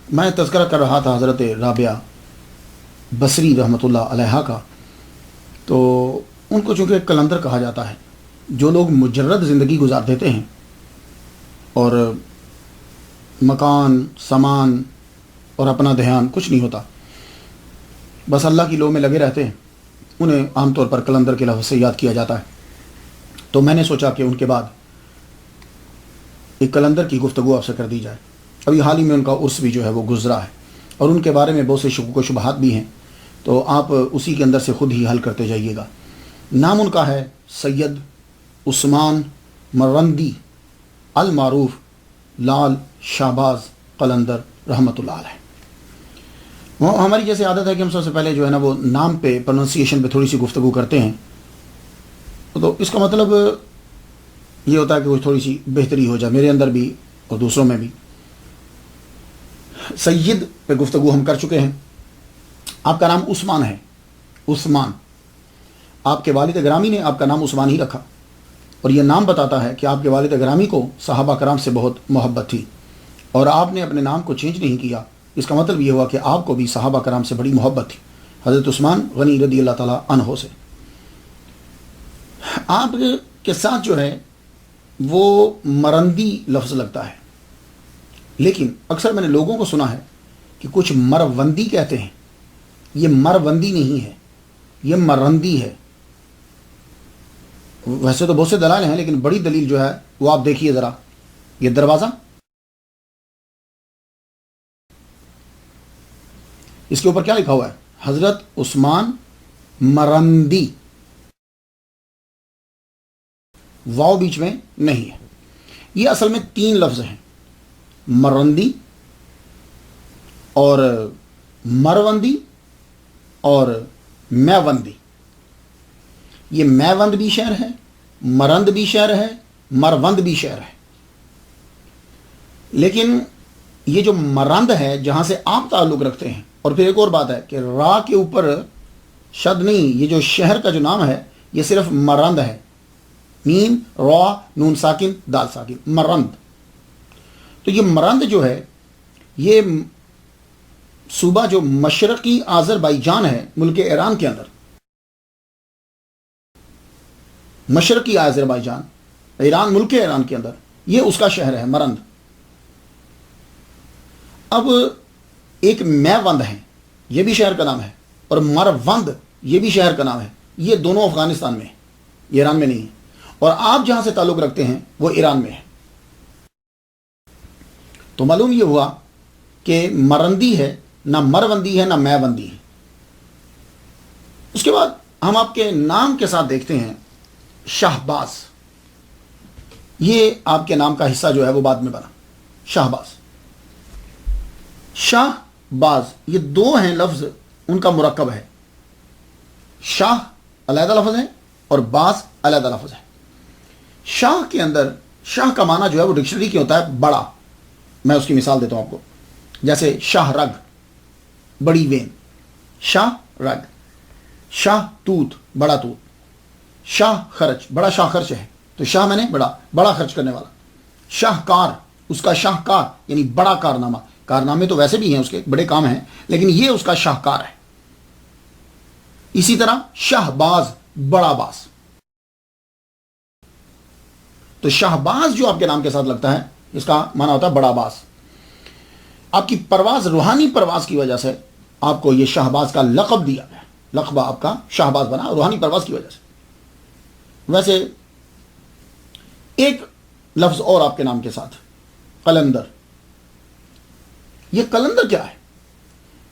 میں تذکرہ کر رہا تھا حضرت رابعہ بصری رحمۃ اللہ علیہا کا، تو ان کو چونکہ قلندر کہا جاتا ہے، جو لوگ مجرد زندگی گزار دیتے ہیں اور مکان سامان اور اپنا دھیان کچھ نہیں ہوتا، بس اللہ کی لو میں لگے رہتے ہیں، انہیں عام طور پر قلندر کے لفظ سے یاد کیا جاتا ہے۔ تو میں نے سوچا کہ ان کے بعد ایک قلندر کی گفتگو آپ سے کر دی جائے۔ ابھی حال ہی میں ان کا عرس بھی جو ہے وہ گزرا ہے، اور ان کے بارے میں بہت سے شکوک و شبہات بھی ہیں، تو آپ اسی کے اندر سے خود ہی حل کرتے جائیے گا۔ نام ان کا ہے سید عثمان مرندی المعروف لال شہباز قلندر رحمۃ اللہ علیہ۔ وہ ہماری جیسے عادت ہے کہ ہم سب سے پہلے جو ہے نا وہ نام پہ پروننسیشن پہ تھوڑی سی گفتگو کرتے ہیں، تو اس کا مطلب یہ ہوتا ہے کہ وہ تھوڑی سی بہتری ہو جائے میرے اندر بھی اور دوسروں میں بھی۔ سید پہ گفتگو ہم کر چکے ہیں۔ آپ کا نام عثمان ہے، عثمان، آپ کے والد گرامی نے آپ کا نام عثمان ہی رکھا، اور یہ نام بتاتا ہے کہ آپ کے والد گرامی کو صحابہ کرام سے بہت محبت تھی، اور آپ نے اپنے نام کو چینج نہیں کیا۔ اس کا مطلب یہ ہوا کہ آپ کو بھی صحابہ کرام سے بڑی محبت تھی، حضرت عثمان غنی رضی اللہ تعالیٰ عنہ سے۔ آپ کے ساتھ جو ہے وہ مرندی لفظ لگتا ہے، لیکن اکثر میں نے لوگوں کو سنا ہے کہ کچھ مروندی کہتے ہیں۔ یہ مروندی نہیں ہے، یہ مرندی ہے۔ ویسے تو بہت سے دلائل ہیں، لیکن بڑی دلیل جو ہے وہ آپ دیکھیے ذرا، یہ دروازہ، اس کے اوپر کیا لکھا ہوا ہے؟ حضرت عثمان مرندی، واو بیچ میں نہیں ہے۔ یہ اصل میں 3 لفظ ہیں، مرندی اور مروندی اور میوندی۔ یہ میوند بھی شہر ہے، مرند بھی شہر ہے، مروند بھی شہر ہے۔ لیکن یہ جو مرند ہے جہاں سے آپ تعلق رکھتے ہیں، اور پھر ایک اور بات ہے کہ را کے اوپر شد نہیں، یہ جو شہر کا جو نام ہے یہ صرف مرند ہے، میم را نون ساکن دال ساکن، مرند۔ تو یہ مرند جو ہے یہ صوبہ جو مشرقی آذربائیجان ہے ملک ایران کے اندر، مشرقی آذربائیجان ایران ملک ایران کے اندر، یہ اس کا شہر ہے مرند۔ اب ایک میوند ہے، یہ بھی شہر کا نام ہے، اور مروند یہ بھی شہر کا نام ہے۔ یہ دونوں افغانستان میں ہیں، یہ ایران میں نہیں ہے، اور آپ جہاں سے تعلق رکھتے ہیں وہ ایران میں ہے۔ تو معلوم یہ ہوا کہ مرندی ہے، نہ مروندی ہے نہ میوندی ہے۔ اس کے بعد ہم آپ کے نام کے ساتھ دیکھتے ہیں شہباز۔ یہ آپ کے نام کا حصہ جو ہے وہ بعد میں بنا، شہباز۔ شاہ باز یہ 2 ہیں لفظ، ان کا مرکب ہے۔ شاہ علیحدہ لفظ ہے اور باز علیحدہ لفظ ہے۔ شاہ کے اندر شاہ کا معنی جو ہے وہ ڈکشنری کی ہوتا ہے بڑا۔ میں اس کی مثال دیتا ہوں آپ کو، جیسے شاہ رگ بڑی وین، شاہ رگ، شاہ توت بڑا توت، شاہ خرچ بڑا شاہ خرچ ہے، تو شاہ میں نے بڑا خرچ کرنے والا۔ شاہکار اس کا شاہکار یعنی بڑا کارنامہ، کارنامے تو ویسے بھی ہیں اس کے بڑے کام ہیں، لیکن یہ اس کا شاہکار ہے۔ اسی طرح شہباز بڑا باز۔ تو شہباز جو آپ کے نام کے ساتھ لگتا ہے اس کا معنی ہوتا ہے بڑا باز۔ آپ کی پرواز، روحانی پرواز کی وجہ سے آپ کو یہ شہباز کا لقب دیا گیا، لقب آپ کا شہباز بنا روحانی پرواز کی وجہ سے۔ ویسے ایک لفظ اور آپ کے نام کے ساتھ، قلندر۔ یہ قلندر کیا ہے؟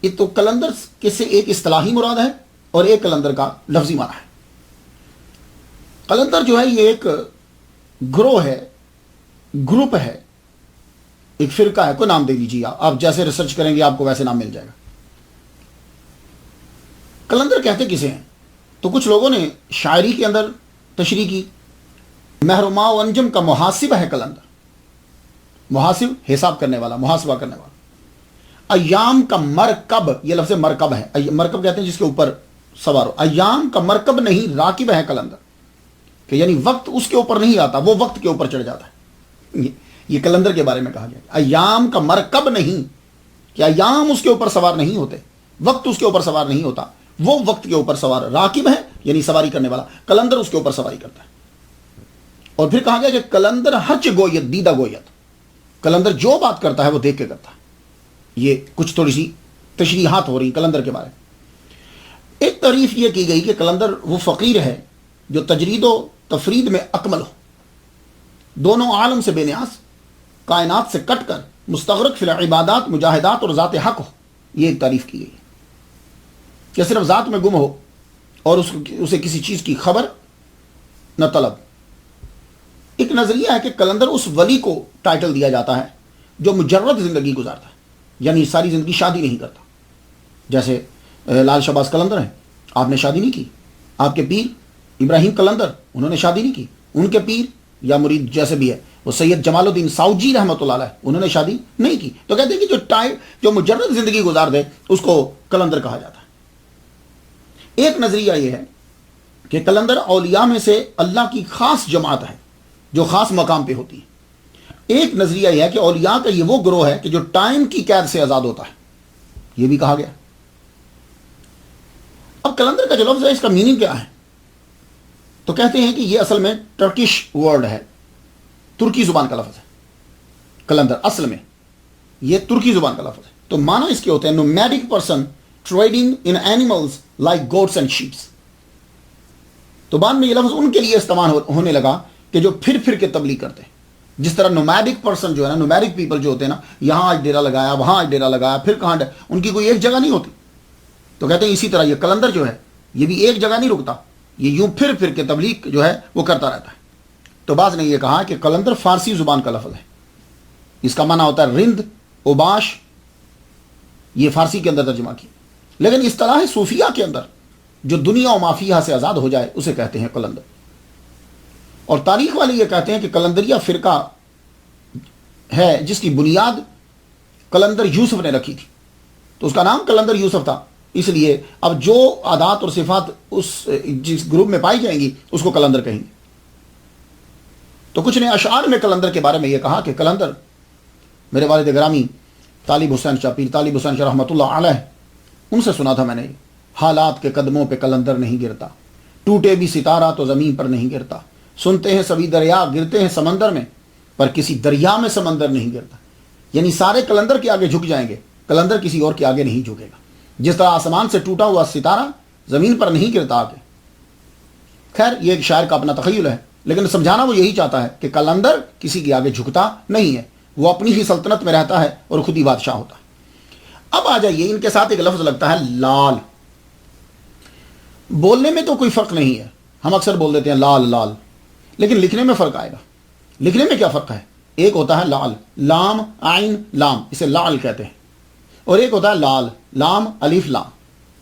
یہ تو قلندر کے سے ایک اصطلاحی مراد ہے اور ایک قلندر کا لفظی معنی ہے۔ قلندر جو ہے یہ ایک گروہ ہے، گروپ ہے، ایک فرقہ ہے، کوئی نام دے دیجیے آپ جیسے ریسرچ کریں گے آپ کو ویسے نام مل جائے گا۔ قلندر کہتے کسے ہیں؟ تو کچھ لوگوں نے شاعری کے اندر تشریح کی، محرما و انجم کا محاسب ہے قلندر، محاسب حساب کرنے والا، محاسبہ کرنے والا۔ ایام کا مرکب، یہ لفظ مرکب ہے، مرکب کہتے ہیں جس کے اوپر سوار ہو۔ ایام کا مرکب نہیں، راکب ہے قلندر، کہ یعنی وقت اس کے اوپر نہیں آتا، وہ وقت کے اوپر چڑھ جاتا ہے۔ یہ قلندر کے بارے میں کہا گیا، ایام کا مرکب نہیں کہ ایام اس کے اوپر سوار نہیں ہوتے، وقت اس کے اوپر سوار نہیں ہوتا، وہ وقت کے اوپر سوار راکب ہے یعنی سواری کرنے والا، کلندر اس کے اوپر سواری کرتا ہے۔ اور پھر کہا گیا کہ کلندر ہچ گویت دیدہ گویت، کلندر جو بات کرتا ہے وہ دیکھ کے کرتا ہے۔ یہ کچھ تھوڑی سی تشریحات ہو رہی کلندر کے بارے میں۔ ایک تعریف یہ کی گئی کہ کلندر وہ فقیر ہے جو تجرید و تفرید میں اکمل ہو، دونوں عالم سے بے نیاز، کائنات سے کٹ کر مستغرق فی العبادات، مجاہدات اور ذات حق ہو۔ یہ ایک تعریف کی گئی کہ صرف ذات میں گم ہو اور اسے کسی چیز کی خبر نہ طلب۔ ایک نظریہ ہے کہ کلندر اس ولی کو ٹائٹل دیا جاتا ہے جو مجرد زندگی گزارتا ہے، یعنی ساری زندگی شادی نہیں کرتا۔ جیسے لال شہباز کلندر ہیں، آپ نے شادی نہیں کی۔ آپ کے پیر ابراہیم کلندر، انہوں نے شادی نہیں کی۔ ان کے پیر یا مرید جیسے بھی ہے وہ سید جمال الدین ساؤجی رحمۃ اللہ علیہ، انہوں نے شادی نہیں کی۔ تو کہتے ہیں کہ جو مجرد زندگی گزار دے اس کو کلندر کہا جاتا ہے۔ ایک نظریہ یہ ہے کہ کلندر اولیاء میں سے اللہ کی خاص جماعت ہے جو خاص مقام پہ ہوتی ہے۔ ایک نظریہ یہ ہے کہ اولیاء کا یہ وہ گروہ ہے کہ جو ٹائم کی قید سے آزاد ہوتا ہے، یہ بھی کہا گیا۔ اب کلندر کا جو لفظ ہے اس کا میننگ کیا ہے؟ تو کہتے ہیں کہ یہ اصل میں ٹرکش ورڈ ہے، ترکی زبان کا لفظ ہے۔ کلندر اصل میں یہ ترکی زبان کا لفظ ہے، تو معنی اس کے ہوتے ہیں nomadic person trading in animals like goats and shapes. تو بعد میں یہ لفظ ان کے لیے استعمال ہونے لگا کہ جو پھر پھر کے تبلیغ کرتے ہیں۔ جس طرح نومیڈک پرسن جو ہے نا، نومیڈک پیپل جو ہوتے ہیں نا، یہاں آج ڈیرا لگایا، وہاں آج ڈیرا لگایا، پھر کہاں ان کی کوئی ایک جگہ نہیں ہوتی۔ تو کہتے ہیں اسی طرح یہ کلندر جو ہے یہ بھی ایک جگہ نہیں رکتا، یہ یوں پھر پھر کے تبلیغ جو ہے وہ کرتا رہتا ہے۔ تو بعض نے یہ کہا کہ کلندر فارسی زبان کا لفظ ہے، اس کا معنی ہوتا ہے رند، اوباش، یہ فارسی کے اندر ترجمہ کی۔ لیکن اصطلاح صوفیہ کے اندر جو دنیا و مافیہ سے آزاد ہو جائے اسے کہتے ہیں کلندر۔ اور تاریخ والے یہ کہتے ہیں کہ کلندریہ فرقہ ہے جس کی بنیاد کلندر یوسف نے رکھی تھی، تو اس کا نام کلندر یوسف تھا، اس لیے اب جو عادات اور صفات اس جس گروپ میں پائی جائیں گی اس کو کلندر کہیں گے۔ تو کچھ نے اشعار میں کلندر کے بارے میں یہ کہا کہ کلندر، میرے والد گرامی طالب حسین شاہ، پیر طالب حسین شاہ رحمۃ اللہ علیہ، ان سے سنا تھا میں نے، حالات کے قدموں پہ کلندر نہیں گرتا، ٹوٹے بھی ستارہ تو زمین پر نہیں گرتا، سنتے ہیں سبھی دریا گرتے ہیں سمندر میں، پر کسی دریا میں سمندر نہیں گرتا۔ یعنی سارے کلندر کے آگے جھک جائیں گے، کلندر کسی اور کے آگے نہیں جھکے گا۔ جس طرح آسمان سے ٹوٹا ہوا ستارہ زمین پر نہیں گرتا آگے۔ خیر یہ ایک شاعر کا اپنا تخیل ہے، لیکن سمجھانا وہ یہی چاہتا ہے کہ کلندر کسی کے آگے جھکتا نہیں ہے، وہ اپنی ہی سلطنت میں رہتا ہے اور خود ہی بادشاہ ہوتا ہے۔ اب آ جائیے، ان کے ساتھ ایک لفظ لگتا ہے لال۔ بولنے میں تو کوئی فرق نہیں ہے، ہم اکثر بول دیتے ہیں لال لال، لیکن لکھنے میں فرق آئے گا۔ لکھنے میں کیا فرق ہے؟ ایک ہوتا ہے لال، لام عین لام، اسے لال کہتے ہیں، اور ایک ہوتا ہے لال، لام الف لام۔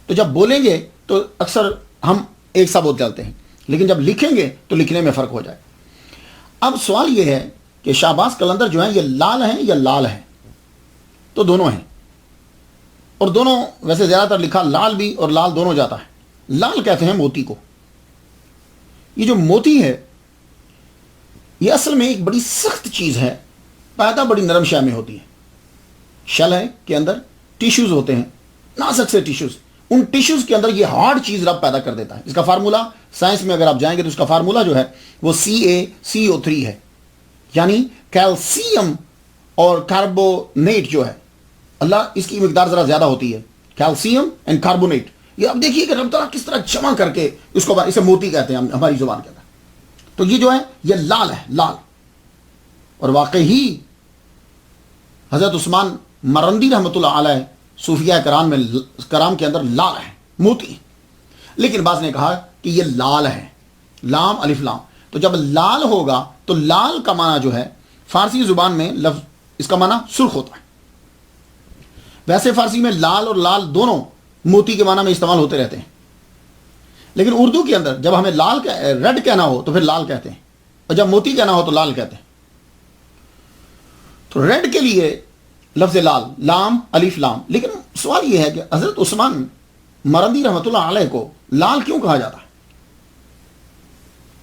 تو جب بولیں گے تو اکثر ہم ایک سا بول چلتے ہیں، لیکن جب لکھیں گے تو لکھنے میں فرق ہو جائے۔ اب سوال یہ ہے کہ شہباز کلندر جو ہیں یہ لال ہیں یا لال ہیں؟ تو دونوں ہیں، اور دونوں ویسے زیادہ تر لکھا لال بھی اور لال دونوں جاتا ہے۔ لال کہتے ہیں موتی کو۔ یہ جو موتی ہے یہ اصل میں ایک بڑی سخت چیز ہے، پیدا بڑی نرم شے میں ہوتی ہے۔ شل ہے کے اندر ٹیشوز ہوتے ہیں، نازک سے ٹیشوز، ان ٹیشوز کے اندر یہ ہارڈ چیز رب پیدا کر دیتا ہے۔ اس کا فارمولہ سائنس میں اگر آپ جائیں گے تو اس کا فارمولہ جو ہے وہ CaCO3 ہے، یعنی کیلشیم اور کاربونیٹ جو ہے، اللہ اس کی مقدار ذرا زیادہ ہوتی ہے، کیلشیم اینڈ کاربونیٹ۔ یہ اب دیکھیے کہ رب تعالیٰ کس طرح جمع کر کے اس کو، اسے موتی کہتے ہیں ہماری زبان کے اندر۔ تو یہ جو ہے یہ لال ہے، لال۔ اور واقعی حضرت عثمان مرندی رحمۃ اللہ علیہ صوفیہ کرام کے اندر لال ہے، موتی ہے۔ لیکن بعض نے کہا کہ یہ لال ہے، لام الف لام۔ تو جب لال ہوگا تو لال کا معنی جو ہے فارسی زبان میں لفظ اس کا معنی سرخ ہوتا ہے۔ ویسے فارسی میں لال اور لال دونوں موتی کے معنی میں استعمال ہوتے رہتے ہیں، لیکن اردو کے اندر جب ہمیں ریڈ کہنا ہو تو پھر لال کہتے ہیں، اور جب موتی کہنا ہو تو لال کہتے ہیں۔ تو ریڈ کے لیے لفظ لال، لام الف لام۔ لیکن سوال یہ ہے کہ حضرت عثمان مرندی رحمۃ اللہ علیہ کو لال کیوں کہا جاتا ہے؟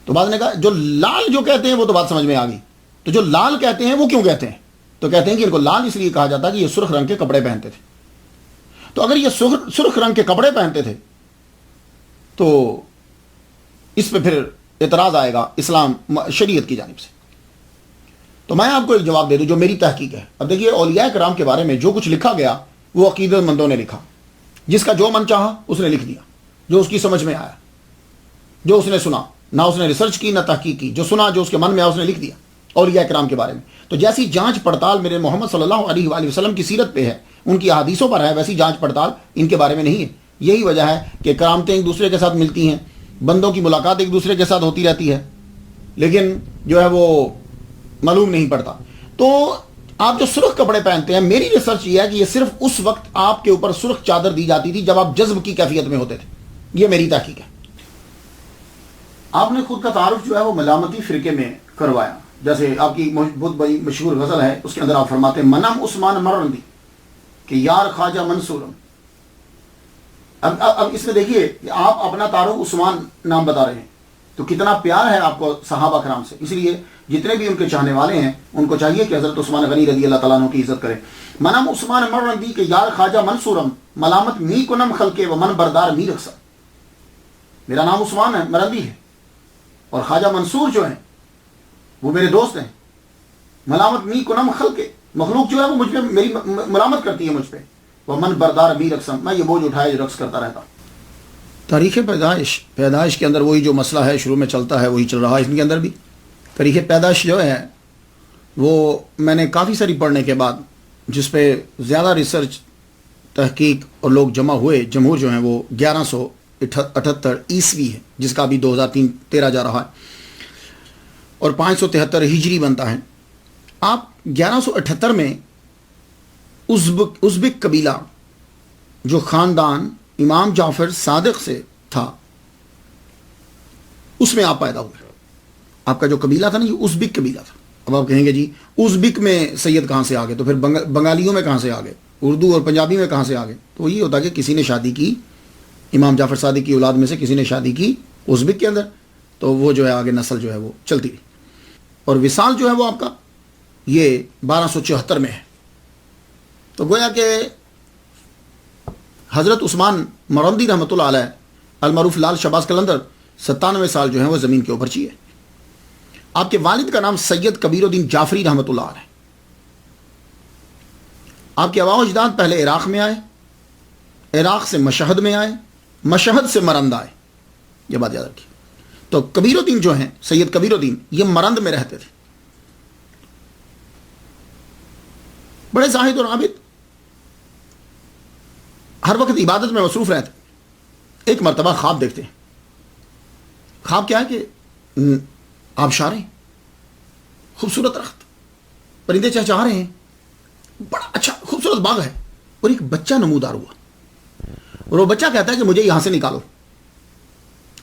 تو بعض نے کہا جو لال جو کہتے ہیں وہ تو بات سمجھ میں آ گئی، تو جو لال کہتے ہیں وہ کیوں کہتے ہیں؟ تو کہتے ہیں کہ ان کو لال اس لیے کہا جاتا کہ یہ سرخ رنگ کے کپڑے پہنتے تھے. تو اگر یہ سرخ رنگ کے کپڑے پہنتے تھے تو اس پہ پھر اعتراض آئے گا اسلام شریعت کی جانب سے. تو میں آپ کو ایک جواب دے دوں جو میری تحقیق ہے. اب دیکھیے اولیاء کرام کے بارے میں جو کچھ لکھا گیا وہ عقیدت مندوں نے لکھا. جس کا جو من چاہا اس نے لکھ دیا، جو اس کی سمجھ میں آیا، جو اس نے سنا، نہ اس نے ریسرچ کی نہ تحقیق کی، جو سنا جو اس کے من میں آیا اس نے لکھ دیا اولیاء کرام کے بارے میں. تو جیسی جانچ پڑتال میرے محمد صلی اللہ علیہ وآلہ وسلم کی سیرت پہ ہے، ان کی احادیثوں پر ہے، ویسی جانچ پڑتال ان کے بارے میں نہیں ہے. یہی وجہ ہے کہ کرامتیں ایک دوسرے کے ساتھ ملتی ہیں، بندوں کی ملاقات ایک دوسرے کے ساتھ ہوتی رہتی ہے، لیکن جو ہے وہ معلوم نہیں پڑتا. تو آپ جو سرخ کپڑے پہنتے ہیں، میری ریسرچ یہ ہے کہ یہ صرف اس وقت آپ کے اوپر سرخ چادر دی جاتی تھی جب آپ جذب کی کیفیت میں ہوتے تھے. یہ میری تحقیق ہے. آپ نے خود کا تعارف جو ہے وہ ملامتی فرقے میں کروایا. جیسے آپ کی بہت بڑی مشہور غزل ہے، اس کے اندر آپ فرماتے ہیں منم عثمان مرندی کہ یار خواجہ منصورم. اب اس میں دیکھیے آپ اپنا تعارف عثمان نام بتا رہے ہیں، تو کتنا پیار ہے آپ کو صحابہ کرام سے. اس لیے جتنے بھی ان کے چاہنے والے ہیں ان کو چاہیے کہ حضرت عثمان غنی رضی اللہ تعالیٰ عنہ کی عزت کرے. منم عثمان مرندی کہ یار خواجہ منصورم ملامت می کنم خلقے و من بردار می رقصہ. میرا نام عثمان ہے، مرندی ہے، اور خواجہ منصور جو ہیں وہ میرے دوست ہیں. ملامت می کنم خلقے، مخلوق جو ہے وہ مجھ پہ میری ملامت کرتی ہے مجھ پہ. وہ من بردار می رقصم، میں یہ بوجھ اٹھائے جو رقص کرتا رہتا. تاریخ پیدائش کے اندر وہی جو مسئلہ ہے شروع میں چلتا ہے وہی چل رہا ہے. اس کے اندر بھی تاریخ پیدائش جو ہے وہ میں نے کافی ساری پڑھنے کے بعد، جس پہ زیادہ ریسرچ تحقیق اور لوگ جمع ہوئے، جمہور جو ہیں وہ 1178 عیسوی ہے، جس کا ابھی 2013 جا رہا ہے، اور 573 ہجری بنتا ہے. آپ 1178 میں ازبک قبیلہ جو خاندان امام جعفر صادق سے تھا اس میں آپ پیدا ہوئے. آپ کا جو قبیلہ تھا نا یہ ازبک قبیلہ تھا. اب آپ کہیں گے جی ازبک میں سید کہاں سے آ گئے، تو پھر بنگالیوں میں کہاں سے آ گئے، اردو اور پنجابی میں کہاں سے آ گئے؟ تو یہ ہوتا کہ کسی نے شادی کی، امام جعفر صادق کی اولاد میں سے کسی نے شادی کی ازبک کے اندر، تو وہ جو ہے آگے نسل جو ہے وہ چلتی رہی. اور وصال جو ہے وہ آپ کا یہ 1274 میں ہے. تو گویا کہ حضرت عثمان مرندی رحمۃ اللہ علیہ المعروف لال شہباز قلندر 97 سال جو ہیں وہ زمین کے اوپر چیے. آپ کے والد کا نام سید کبیر الدین جعفری رحمۃ اللہ علیہ. آپ کے آباء و اجداد پہلے عراق میں آئے، عراق سے مشہد میں آئے، مشہد سے مرند آئے. یہ بات یاد رکھیے. تو کبیر الدین جو ہیں سید کبیر الدین یہ مرند میں رہتے تھے، بڑے زاہد اور عابد، ہر وقت عبادت میں مصروف رہتے. ایک مرتبہ خواب دیکھتے ہیں. خواب کیا ہے کہ آبشار ہیں، خوبصورت درخت، پرندے چہچہا رہے ہیں، بڑا اچھا خوبصورت باغ ہے، اور ایک بچہ نمودار ہوا، اور وہ بچہ کہتا ہے کہ مجھے یہاں سے نکالو.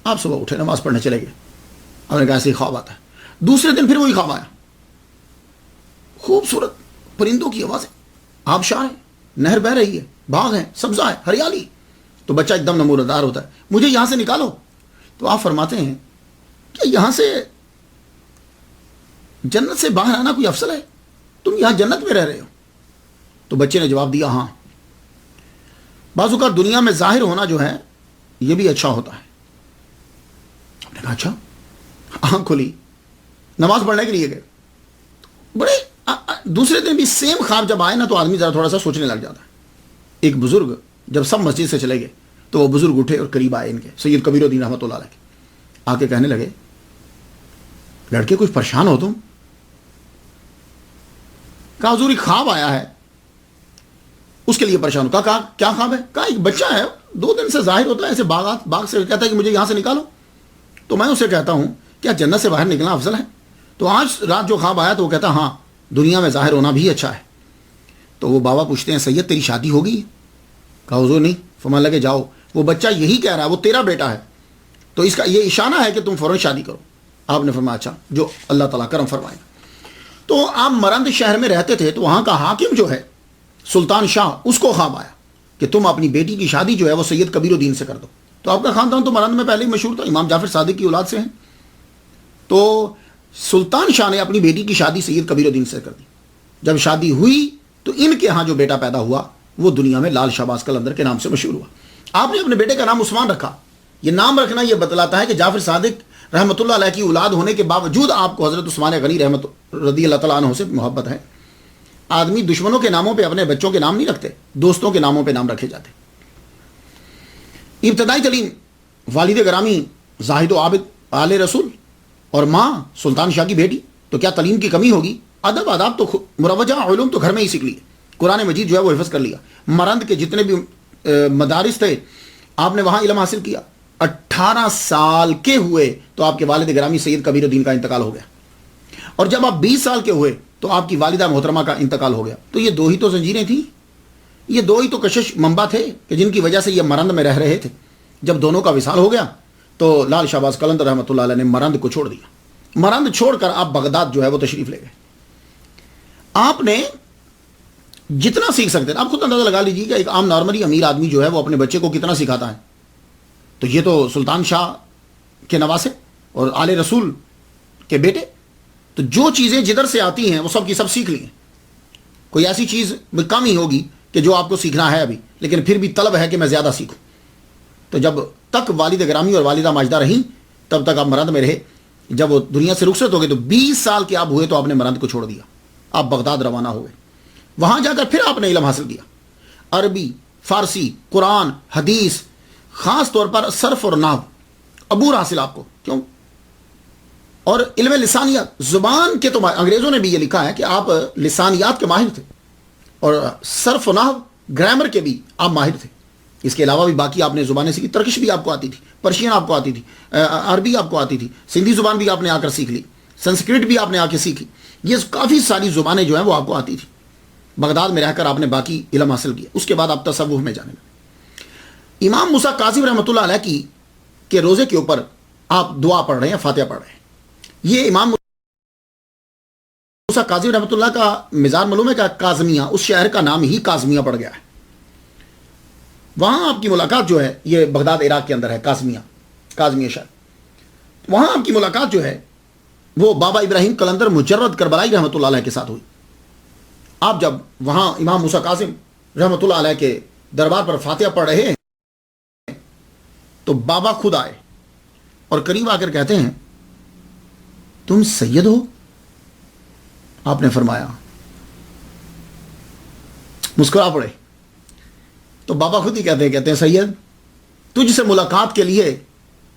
آپ صبح اٹھے نماز پڑھنے چلے گئے. آپ نے کہا ایسے ہی خواب آتا ہے. دوسرے دن پھر وہی خواب آیا، خوبصورت پرندوں کی آوازیں، آبشار ہے، نہر بہ رہی ہے، باغ ہے، سبزہ ہے، ہریالی. تو بچہ ایک دم نمودار ہوتا ہے، مجھے یہاں سے نکالو. تو آپ فرماتے ہیں کہ یہاں سے جنت سے باہر آنا کوئی افضل ہے؟ تم یہاں جنت میں رہ رہے ہو. تو بچے نے جواب دیا ہاں، بعض اوقات دنیا میں ظاہر ہونا جو ہے یہ بھی اچھا ہوتا ہے. ہم نے کہا اچھا. آنکھ کھلی، نماز پڑھنے کے لیے گئے. بڑے دوسرے دن بھی سیم خواب جب آئے نا تو آدمی ذرا تھوڑا سا سوچنے لگ جاتا ہے. ایک بزرگ جب سب مسجد سے چلے گئے تو وہ بزرگ اٹھے اور قریب آئے ان کے سید کبیر الدین رحمۃ اللہ علیہ کے. آ کے کہنے لگے لڑکے کچھ پریشان ہو تم؟ کہا حضور ایک خواب آیا ہے اس کے لیے پریشان ہو. کہا کیا خواب ہے؟ کہا ایک بچہ ہے 2 دن سے ظاہر ہوتا ہے ایسے باغ سے، کہتا ہے کہ مجھے یہاں سے نکالو. تو میں اسے کہتا ہوں کیا جنت سے باہر نکلنا افضل ہے؟ تو آج رات جو خواب آیا تو وہ کہتا ہاں دنیا میں ظاہر ہونا بھی اچھا ہے. تو وہ بابا پوچھتے ہیں سید تیری شادی ہوگی؟ کہا حضور نہیں. فرمان لگے جاؤ، وہ بچہ یہی کہہ رہا ہے، وہ تیرا بیٹا ہے، تو اس کا یہ اشارہ ہے کہ تم فوراً شادی کرو. آپ نے فرمایا اچھا، جو اللہ تعالیٰ کرم فرمائے. تو آپ مرند شہر میں رہتے تھے تو وہاں کا حاکم جو ہے سلطان شاہ، اس کو خواب آیا کہ تم اپنی بیٹی کی شادی جو ہے وہ سید کبیر الدین سے کر دو. تو آپ کا خاندان تو مرند میں پہلے ہی مشہور تھا، امام جعفر صادق کی اولاد سے ہیں. تو سلطان شاہ نے اپنی بیٹی کی شادی سید کبیر الدین سے کر دی. جب شادی ہوئی تو ان کے ہاں جو بیٹا پیدا ہوا وہ دنیا میں لال شہباز قلندر کے نام سے مشہور ہوا. آپ نے اپنے بیٹے کا نام عثمان رکھا. یہ نام رکھنا یہ بتلاتا ہے کہ جعفر صادق رحمۃ اللہ علیہ کی اولاد ہونے کے باوجود آپ کو حضرت عثمان غنی رحمۃ رضی اللہ تعالیٰ عنہ سے محبت ہے. آدمی دشمنوں کے ناموں پہ اپنے بچوں کے نام نہیں رکھتے, دوستوں کے ناموں پہ نام رکھے جاتے. ابتدائی تعلیم والد گرامی زاہد و عابد آل رسول اور ماں سلطان شاہ کی بیٹی, تو کیا تعلیم کی کمی ہوگی؟ ادب آداب تو مروجہ علوم تو گھر میں ہی سیکھ لیے. قرآن مجید جو ہے وہ حفظ کر لیا. مرند کے جتنے بھی مدارس تھے آپ نے وہاں علم حاصل کیا. 18 سال کے ہوئے تو آپ کے والد گرامی سید کبیر الدین کا انتقال ہو گیا, اور جب آپ 20 سال کے ہوئے تو آپ کی والدہ محترمہ کا انتقال ہو گیا. تو یہ 2 ہی تو زنجیریں تھیں, یہ 2 ہی تو کشش منبع تھے کہ جن کی وجہ سے یہ مرند میں رہ رہے تھے. جب دونوں کا وصال ہو گیا تو لال شہباز قلندر رحمۃ اللہ علیہ نے مرند کو چھوڑ دیا. مرند چھوڑ کر آپ بغداد جو ہے وہ تشریف لے گئے. آپ نے جتنا سیکھ سکتے ہیں, آپ خود اندازہ لگا لیجیے کہ ایک عام نارملی امیر آدمی جو ہے وہ اپنے بچے کو کتنا سکھاتا ہے. تو یہ تو سلطان شاہ کے نواسے اور آل رسول کے بیٹے, تو جو چیزیں جدھر سے آتی ہیں وہ سب کی سب سیکھ لی ہیں. کوئی ایسی چیز کم ہی ہوگی کہ جو آپ کو سیکھنا ہے ابھی, لیکن پھر بھی طلب ہے کہ میں زیادہ سیکھوں. تو جب تک والد گرامی اور والدہ ماجدہ رہیں تب تک آپ مرند میں رہے. جب وہ دنیا سے رخصت ہو گئے تو 20 سال کے آپ ہوئے تو آپ نے مرند کو چھوڑ دیا, آپ بغداد روانہ ہوئے. وہاں جا کر پھر آپ نے علم حاصل کیا, عربی, فارسی, قرآن, حدیث, خاص طور پر صرف اور نحو عبور حاصل آپ کو. کیوں؟ اور علم لسانیات, زبان کے تو انگریزوں نے بھی یہ لکھا ہے کہ آپ لسانیات کے ماہر تھے, اور صرف و نحو گرامر کے بھی آپ ماہر تھے. اس کے علاوہ بھی باقی آپ نے زبانیں سیکھی. ترکش بھی آپ کو آتی تھی, پرشین آپ کو آتی تھی, عربی آپ کو آتی تھی, سندھی زبان بھی آپ نے آ کر سیکھ لی, سنسکرت بھی آپ نے آ کے سیکھی. یہ کافی ساری زبانیں جو ہیں وہ آپ کو آتی تھی. بغداد میں رہ کر آپ نے باقی علم حاصل کیا. اس کے بعد آپ تصوف میں جانے لگے. امام موسیٰ کاظم رحمۃ اللہ علیہ کی کے روزے کے اوپر آپ دعا پڑھ رہے ہیں, فاتحہ پڑھ رہے ہیں. یہ امام موسیٰ کاظم رحمۃ اللہ کا مزار معلوم ہے کہ کاظمیہ, اس شہر کا نام ہی کاظمیہ پڑ گیا ہے. وہاں آپ کی ملاقات جو ہے, یہ بغداد عراق کے اندر ہے, کاظمیہ شہر. وہاں آپ کی ملاقات جو ہے وہ بابا ابراہیم قلندر مجرد کربلائی رحمۃ اللہ علیہ کے ساتھ ہوئی. آپ جب وہاں امام موسیٰ کاظم رحمۃ اللہ علیہ کے دربار پر فاتحہ پڑھ رہے ہیں تو بابا خود آئے اور قریب آ کر کہتے ہیں, تم سید ہو؟ آپ نے فرمایا, مسکرا پڑے. تو بابا خود ہی کہتے ہیں سید, تجھ سے ملاقات کے لیے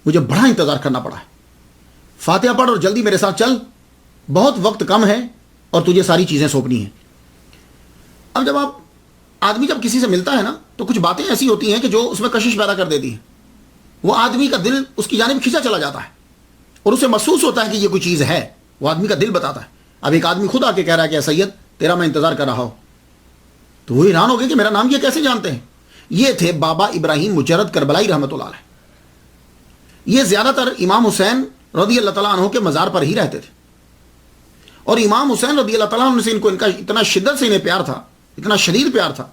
مجھے بڑا انتظار کرنا پڑا ہے. فاتحہ پڑھ اور جلدی میرے ساتھ چل, بہت وقت کم ہے اور تجھے ساری چیزیں سونپنی ہیں. اب جب آدمی جب کسی سے ملتا ہے نا تو کچھ باتیں ایسی ہوتی ہیں کہ جو اس میں کشش پیدا کر دیتی ہیں. وہ آدمی کا دل اس کی جانب کھینچا چلا جاتا ہے اور اسے محسوس ہوتا ہے کہ یہ کوئی چیز ہے. وہ آدمی کا دل بتاتا ہے. اب ایک آدمی خود آ کے کہہ رہا ہے کہ سید تیرا میں انتظار کر رہا ہوں, تو وہ حیران ہو گئے کہ میرا نام یہ کیسے جانتے ہیں. یہ تھے بابا ابراہیم مجرد کربلائی رحمۃ اللہ علیہ. یہ زیادہ تر امام حسین رضی اللہ تعالیٰ عنہ کے مزار پر ہی رہتے تھے, اور امام حسین رضی اللہ تعالیٰ عنہ سے ان کو اتنا شدت سے انہیں پیار تھا, اتنا شدید پیار تھا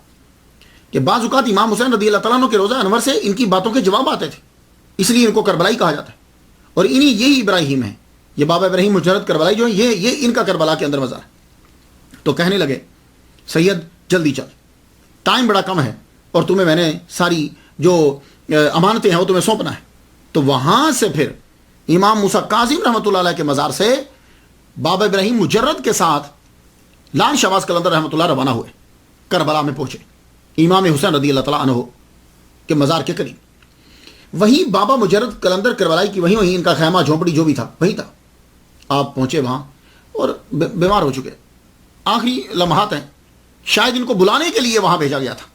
کہ بعض اوقات امام حسین رضی اللہ تعالیٰ عنہ کے روزہ انور سے ان کی باتوں کے جواب آتے تھے. اس لیے ان کو کربلائی کہا جاتا ہے. اور انہی یہی ابراہیم ہیں, یہ بابا ابراہیم مجرد کربلائی جو ہیں, یہ ان کا کربلا کے اندر مزار ہے. تو کہنے لگے, سید جلدی چل, ٹائم بڑا کم ہے اور تمہیں میں نے ساری جو امانتیں ہیں وہ تمہیں سونپنا ہے. تو وہاں سے پھر امام موسیٰ کاظم رحمۃ اللہ علیہ کے مزار سے بابا ابراہیم مجرد کے ساتھ لال شہباز قلندر رحمۃ اللہ روانہ ہوئے. کربلا میں پہنچے امام حسین رضی اللہ تعالیٰ عنہ کے مزار کے قریب. وہیں بابا مجرد قلندر کربلائی کی وہیں ان کا خیمہ جھونپڑی جو بھی تھا وہیں تھا. آپ پہنچے وہاں اور بیمار ہو چکے, آخری لمحات ہیں, شاید ان کو بلانے کے لیے وہاں بھیجا گیا تھا.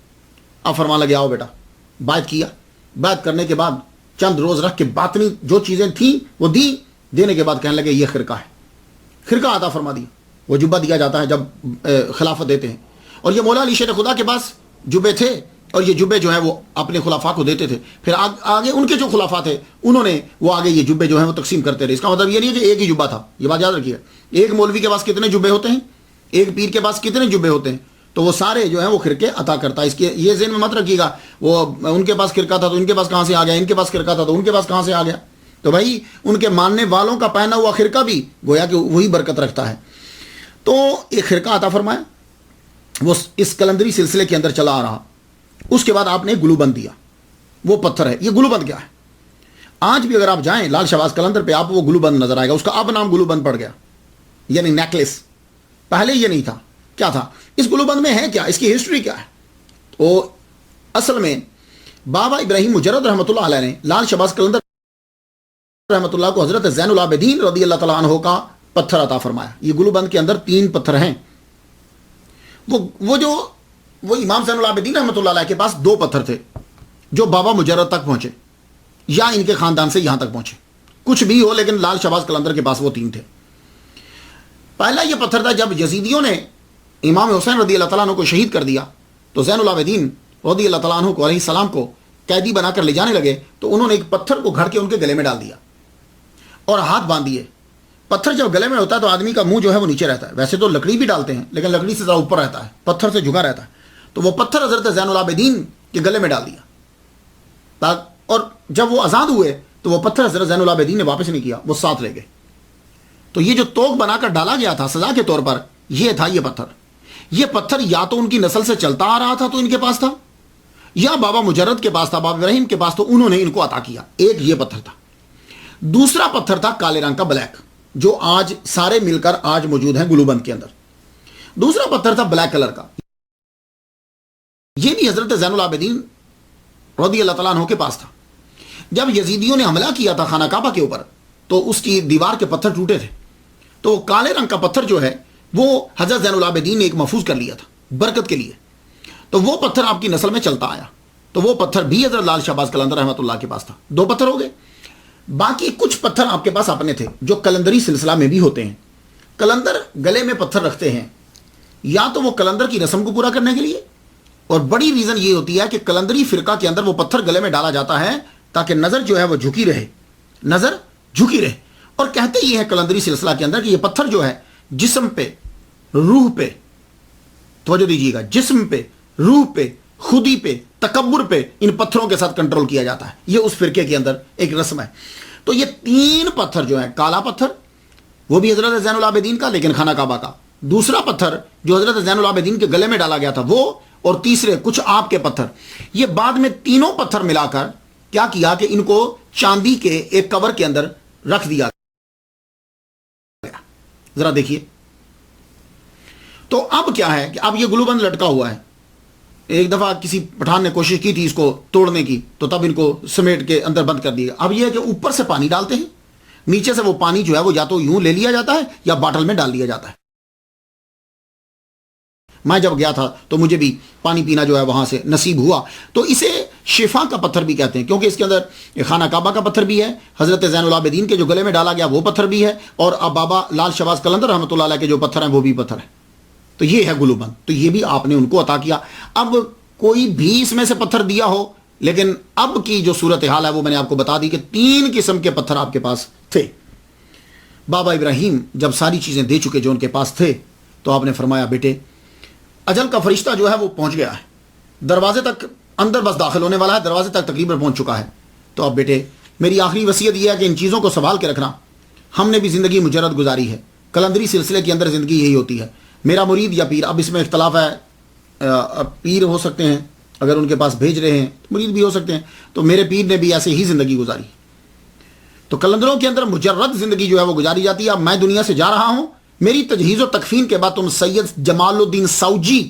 آپ فرمان لگے, آؤ بیٹا. بیعت کیا. بیعت کرنے کے بعد چند روز رکھ کے باطنی جو چیزیں تھیں وہ دی. دینے کے بعد کہنے لگے یہ خرقہ ہے. خرقہ عطا فرما دیا. وہ جبہ دیا جاتا ہے جب خلافت دیتے ہیں, اور یہ مولا علی شیر خدا کے پاس جبے تھے, اور یہ جبے جو ہیں وہ اپنے خلافاء کو دیتے تھے. پھر آگے ان کے جو خلافاء تھے انہوں نے وہ آگے یہ جبے جو ہیں وہ تقسیم کرتے رہے. اس کا مطلب یہ نہیں ہے کہ ایک ہی جبہ تھا, یہ بات یاد رکھیے. ایک مولوی کے پاس کتنے جبے ہوتے ہیں, ایک پیر کے پاس کتنے جبے ہوتے ہیں, تو وہ سارے جو ہیں وہ خرقے عطا کرتا ہے. اس کے یہ ذہن میں مت رکھیے گا وہ ان کے پاس خرقہ تھا تو ان کے پاس کہاں سے آ گیا, ان کے پاس خرقہ تھا تو ان کے پاس کہاں سے آ گیا. تو بھائی ان کے ماننے والوں کا پہنا ہوا خرقہ بھی گویا کہ وہی برکت رکھتا ہے. تو ایک خرقہ عطا فرمایا. وہ اس کلندری سلسلے کے اندر چلا آ رہا. اس کے بعد آپ نے گلو بند دیا. وہ پتھر ہے. یہ گلو بند کیا ہے؟ آج بھی اگر آپ جائیں لال شہباز قلندر پہ آپ وہ گلو بند نظر آئے گا. اس کا اب نام گلو بند پڑ گیا, یعنی نیکلس. پہلے یہ نہیں تھا. کیا تھا اس گلو بند میں؟ ہے کیا اس کی ہسٹری کیا ہے؟ وہ اصل میں بابا ابراہیم مجرد رحمۃ اللہ علیہ نے لال شہباز قلندر رحمۃ اللہ کو حضرت زین العابدین رضی اللہ تعالیٰ عنہ کا پتھر عطا فرمایا. یہ گلو بند کے اندر 3 پتھر ہیں. وہ امام زین العابدین رحمۃ اللہ علیہ کے پاس 2 پتھر تھے جو بابا مجرد تک پہنچے, یا ان کے خاندان سے یہاں تک پہنچے. کچھ بھی ہو, لیکن لال شہباز قلندر کے پاس وہ 3 تھے. پہلا یہ پتھر تھا جب یزیدیوں نے امام حسین رضی اللہ تعالیٰ عنہ کو شہید کر دیا تو زین العابدین رضی اللہ تعالیٰ عنہ کو علیہ السلام کو قیدی بنا کر لے جانے لگے تو انہوں نے ایک پتھر کو گھڑ کے ان کے گلے میں ڈال دیا اور ہاتھ باندھ دیے. پتھر جب گلے میں ہوتا ہے تو آدمی کا منہ جو ہے وہ نیچے رہتا ہے. ویسے تو لکڑی بھی ڈالتے ہیں لیکن لکڑی سے ذرا اوپر رہتا ہے, پتھر سے جھکا رہتا ہے. تو وہ پتھر حضرت زین العابدین کے گلے میں ڈال دیا, اور جب وہ آزاد ہوئے تو وہ پتھر حضرت زین العابدین نے واپس نہیں کیا, وہ ساتھ لے گئے. تو یہ جو توق بنا کر ڈالا گیا تھا سزا کے طور پر, یہ تھا یہ پتھر. یہ پتھر یا تو ان کی نسل سے چلتا آ رہا تھا تو ان کے پاس تھا, یا بابا مجرد کے پاس تھا, بابا ابراہیم کے پاس, تو انہوں نے ان کو عطا کیا. ایک یہ پتھر تھا. دوسرا پتھر تھا کالے رنگ کا, بلیک, جو آج سارے مل کر آج موجود ہیں گلو بند کے اندر. دوسرا پتھر تھا بلیک کلر کا. یہ بھی حضرت زین العابدین رضی اللہ تعالیٰ عنہ کے پاس تھا. جب یزیدیوں نے حملہ کیا تھا خانہ کعبہ کے اوپر تو اس کی دیوار کے پتھر ٹوٹے تھے, تو کالے رنگ کا پتھر جو ہے وہ حضرت زین العابدین نے ایک محفوظ کر لیا تھا برکت کے لیے. تو وہ پتھر آپ کی نسل میں چلتا آیا. تو وہ پتھر بھی حضرت لال شہباز قلندر رحمۃ اللہ کے پاس تھا. 2 پتھر ہو گئے. باقی کچھ پتھر آپ کے پاس اپنے تھے جو کلندری سلسلہ میں بھی ہوتے ہیں. کلندر گلے میں پتھر رکھتے ہیں یا تو وہ کلندر کی رسم کو پورا کرنے کے لیے, اور بڑی ریزن یہ ہوتی ہے کہ کلندری فرقہ کے اندر وہ پتھر گلے میں ڈالا جاتا ہے تاکہ نظر جو ہے وہ جھکی رہے, نظر جھکی رہے. اور کہتے یہ ہے کلندری سلسلہ کے اندر کہ یہ پتھر جو ہے جسم پہ, روح پہ, توجہ دیجیے گا, جسم پہ, روح پہ, خودی پہ, تکبر پہ ان پتھروں کے ساتھ کنٹرول کیا جاتا ہے. یہ اس فرقے کے اندر ایک رسم ہے. تو یہ 3 پتھر جو ہیں, کالا پتھر وہ بھی حضرت زین العابدین کا لیکن خانہ کعبہ کا, دوسرا پتھر جو حضرت زین العابدین کے گلے میں ڈالا گیا تھا وہ, اور تیسرے کچھ آپ کے پتھر. یہ بعد میں تینوں پتھر ملا کر کیا کیا کہ ان کو چاندی کے ایک کور کے اندر رکھ دیا گیا. ذرا دیکھیے. تو اب کیا ہے کہ اب یہ گلو بند لٹکا ہوا ہے. ایک دفعہ کسی پٹھان نے کوشش کی تھی اس کو توڑنے کی تو تب ان کو سمیٹ کے اندر بند کر دیا. اب یہ ہے کہ اوپر سے پانی ڈالتے ہیں, نیچے سے وہ پانی جو ہے وہ یا تو یوں لے لیا جاتا ہے یا باٹل میں ڈال دیا جاتا ہے. میں جب گیا تھا تو مجھے بھی پانی پینا جو ہے وہاں سے نصیب ہوا. تو اسے شفا کا پتھر بھی کہتے ہیں کیونکہ اس کے اندر خانہ کعبہ کا پتھر بھی ہے, حضرت زین العابدین کے جو گلے میں ڈالا گیا وہ پتھر بھی ہے, اور اب بابا لال شہباز قلندر رحمۃ اللہ علیہ کے جو پتھر ہیں وہ بھی پتھر ہے. تو یہ ہے گلو بند. تو یہ بھی آپ نے ان کو عطا کیا. اب کوئی بھی اس میں سے پتھر دیا ہو, لیکن اب کی جو صورتحال ہے وہ میں نے آپ کو بتا دی کہ 3 قسم کے پتھر آپ کے پاس تھے. بابا ابراہیم جب ساری چیزیں دے چکے جو ان کے پاس تھے تو آپ نے فرمایا بیٹے اجل کا فرشتہ جو ہے وہ پہنچ گیا ہے, دروازے تک اندر بس داخل ہونے والا ہے, دروازے تک تقریباً پہنچ چکا ہے. تو اب بیٹے میری آخری وصیت یہ ہے کہ ان چیزوں کو سنبھال کے رکھنا. ہم نے بھی زندگی مجرد گزاری ہے, کلندری سلسلے کے اندر زندگی یہی ہوتی ہے. میرا مرید یا پیر, اب اس میں اختلاف ہے, پیر ہو سکتے ہیں اگر ان کے پاس بھیج رہے ہیں, مرید بھی ہو سکتے ہیں. تو میرے پیر نے بھی ایسے ہی زندگی گزاری. تو کلندروں کے اندر مجرد زندگی جو ہے وہ گزاری جاتی ہے. اب میں دنیا سے جا رہا ہوں, میری تجہیز و تکفین کے بعد تم سید جمال الدین ساوجی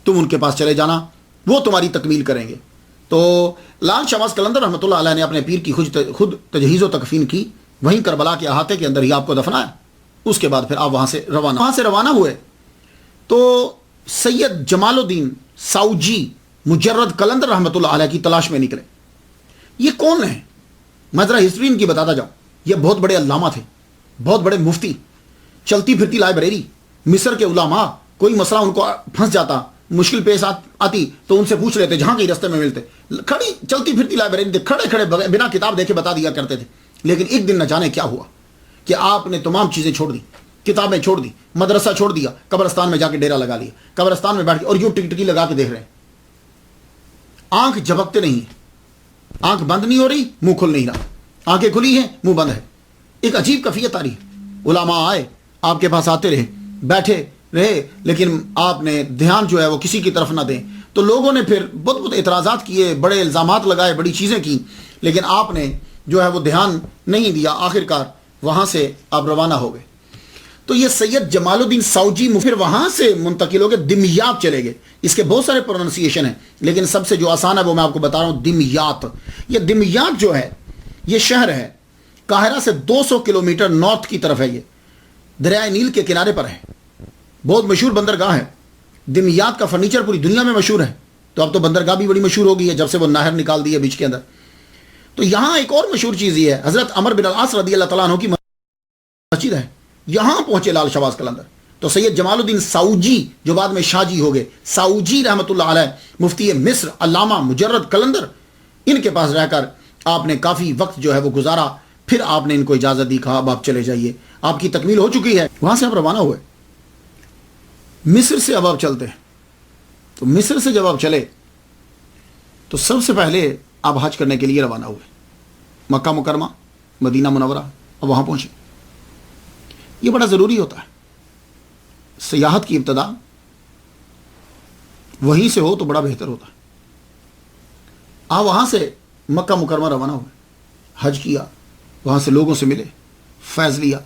تم ان کے پاس چلے جانا, وہ تمہاری تکمیل کریں گے. تو لال شہباز قلندر رحمۃ اللہ علیہ نے اپنے پیر کی خود تجہیز و تکفین کی, وہیں کربلا کے احاطے کے اندر ہی آپ کو دفنایا. اس کے بعد پھر آپ وہاں سے روانہ ہوئے تو سید جمال الدین ساوجی مجرد قلندر رحمۃ اللہ علیہ کی تلاش میں نکلے. یہ کون ہیں؟ میں ذرا ہسٹری ان کی بتاتا جاؤں. یہ بہت بڑے علامہ تھے, بہت بڑے مفتی, چلتی پھرتی لائبریری. مصر کے علماء کوئی مسئلہ ان کو پھنس جاتا, مشکل پیش آتی تو ان سے پوچھ لیتے, جہاں کہیں رستے میں ملتے. کھڑی چلتی پھرتی لائبریری تھے, کھڑے بنا کتاب دیکھے بتا دیا کرتے تھے. لیکن ایک دن نہ جانے کیا ہوا کہ آپ نے تمام چیزیں چھوڑ دی, کتابیں چھوڑ دی, مدرسہ چھوڑ دیا, قبرستان میں جا کے ڈیرا لگا لیا, قبرستان میں بیٹھ کے اور یوں ٹکی لگا کے دیکھ رہے ہیں. آنکھ جھپکتے نہیں ہیں, آنکھ بند نہیں ہو رہی, منہ کھل نہیں رہا, آنکھیں کھلی ہیں, منہ بند ہے. ایک عجیب کیفیت آ رہی. علماء آئے, آپ کے پاس آتے رہے, بیٹھے, رہے لیکن آپ نے دھیان جو ہے وہ کسی کی طرف نہ دیں. تو لوگوں نے پھر بہت اعتراضات کیے، بڑے الزامات لگائے، بڑی چیزیں کی، لیکن آپ نے جو ہے وہ دھیان نہیں دیا. آخر کار وہاں سے آپ روانہ ہو گئے. تو یہ سید جمال الدین ساوجی پھر وہاں سے منتقل ہو گئے، دمیاط چلے گئے. اس کے بہت سارے پروننسیشن ہیں لیکن سب سے جو آسان ہے وہ میں آپ کو بتا رہا ہوں، دمیاط. یہ دمیاط جو ہے یہ شہر ہے، قاہرہ سے 200 کلومیٹر نارتھ کی طرف ہے. یہ دریائے نیل کے کنارے پر ہے، بہت مشہور بندرگاہ ہے. دمیاط کا فرنیچر پوری دنیا میں مشہور ہے. تو اب تو بندرگاہ بھی بڑی مشہور ہو گئی ہے جب سے وہ نہر نکال دی ہے بیچ کے اندر. تو یہاں ایک اور مشہور چیز یہ ہے، حضرت عمر بن العاص رضی اللہ تعالیٰ عنہ کی مسجد ہے. یہاں پہنچے لال شہباز قلندر. تو سید جمال الدین ساوجی جو بعد میں شاہ جی ہو گئے، ساوجی رحمۃ اللہ علیہ، مفتی مصر علامہ مجرد قلندر، ان کے پاس رہ کر آپ نے کافی وقت جو ہے وہ گزارا. پھر آپ نے ان کو اجازت دی، کہا اب آپ چلے جائیے، آپ کی تکمیل ہو چکی ہے. وہاں سے آپ روانہ ہوئے. مصر سے اب آپ چلتے ہیں. تو مصر سے جب آپ چلے تو سب سے پہلے آپ حج کرنے کے لیے روانہ ہوئے. مکہ مکرمہ، مدینہ منورہ، اب وہاں پہنچے. یہ بڑا ضروری ہوتا ہے. سیاحت کی ابتدا وہیں سے ہو تو بڑا بہتر ہوتا ہے. آپ وہاں سے مکہ مکرمہ روانہ ہوئے، حج کیا، وہاں سے لوگوں سے ملے، فیض لیا.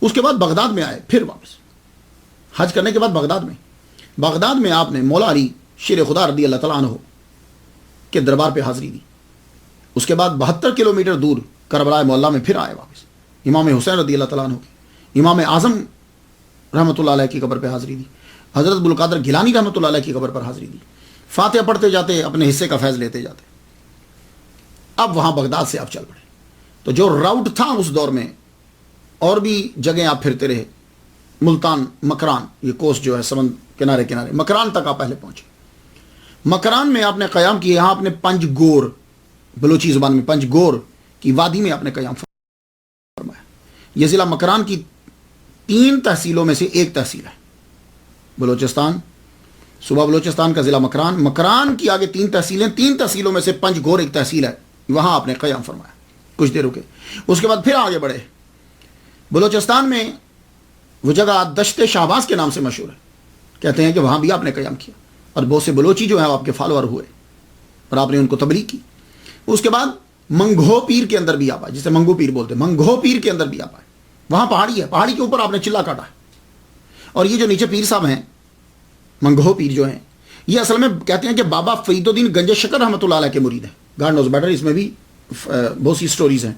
اس کے بعد بغداد میں آئے. پھر واپس حج کرنے کے بعد بغداد میں آپ نے مولا علی شیر خدا رضی اللہ تعالیٰ عنہ کے دربار پہ حاضری دی. اس کے بعد 72 کلومیٹر دور کربلا معلیٰ میں پھر آئے واپس. امام حسین رضی اللہ تعالیٰ عنہ کی، امام اعظم رحمۃ اللہ علیہ کی قبر پہ حاضری دی. حضرت ابوالقادر گیلانی رحمۃ اللہ علیہ کی قبر پر حاضری دی. فاتحہ پڑھتے جاتے، اپنے حصے کا فیض لیتے جاتے. اب وہاں بغداد سے آپ چل پڑے. تو جو راؤٹ تھا اس دور میں، اور بھی جگہیں آپ پھرتے رہے. ملتان، مکران، یہ کوس جو ہے سمند کنارے مکران تک آپ پہلے پہنچے. مکران میں آپ نے قیام کیا. یہاں آپ نے پنج گور، بلوچی زبان میں پنج گور کی وادی میں آپ نے قیام فرمایا. یہ ضلع مکران کی 3 تحصیلوں میں سے ایک تحصیل ہے. بلوچستان، صوبہ بلوچستان کا ضلع مکران، مکران کی آگے 3 تحصیلیں، 3 تحصیلوں میں سے پنج گور ایک تحصیل ہے. وہاں آپ نے قیام فرمایا. کچھ دیر رکے، اس کے بعد پھر آگے بڑھے. بلوچستان میں وہ جگہ دشت شہباز کے نام سے مشہور ہے. کہتے ہیں کہ وہاں بھی آپ نے قیام کیا، اور بہت سے بلوچی جو ہیں آپ کے فالوور ہوئے اور آپ نے ان کو تبلیغ کی. اس کے بعد منگھو پیر کے اندر بھی آپ آئے، جسے منگو پیر بولتے ہیں. منگھو پیر کے اندر بھی آپ آئے. وہاں پہاڑی ہے، پہاڑی کے اوپر آپ نے چلا کاٹا ہے. اور یہ جو نیچے پیر صاحب ہیں، منگھو پیر جو ہیں، یہ اصل میں کہتے ہیں کہ بابا فرید الدین گنج شکر رحمۃ اللہ علیہ کے مرید ہیں. گاڈ نوز بیٹر، اس میں بھی بہت سی سٹوریز ہیں.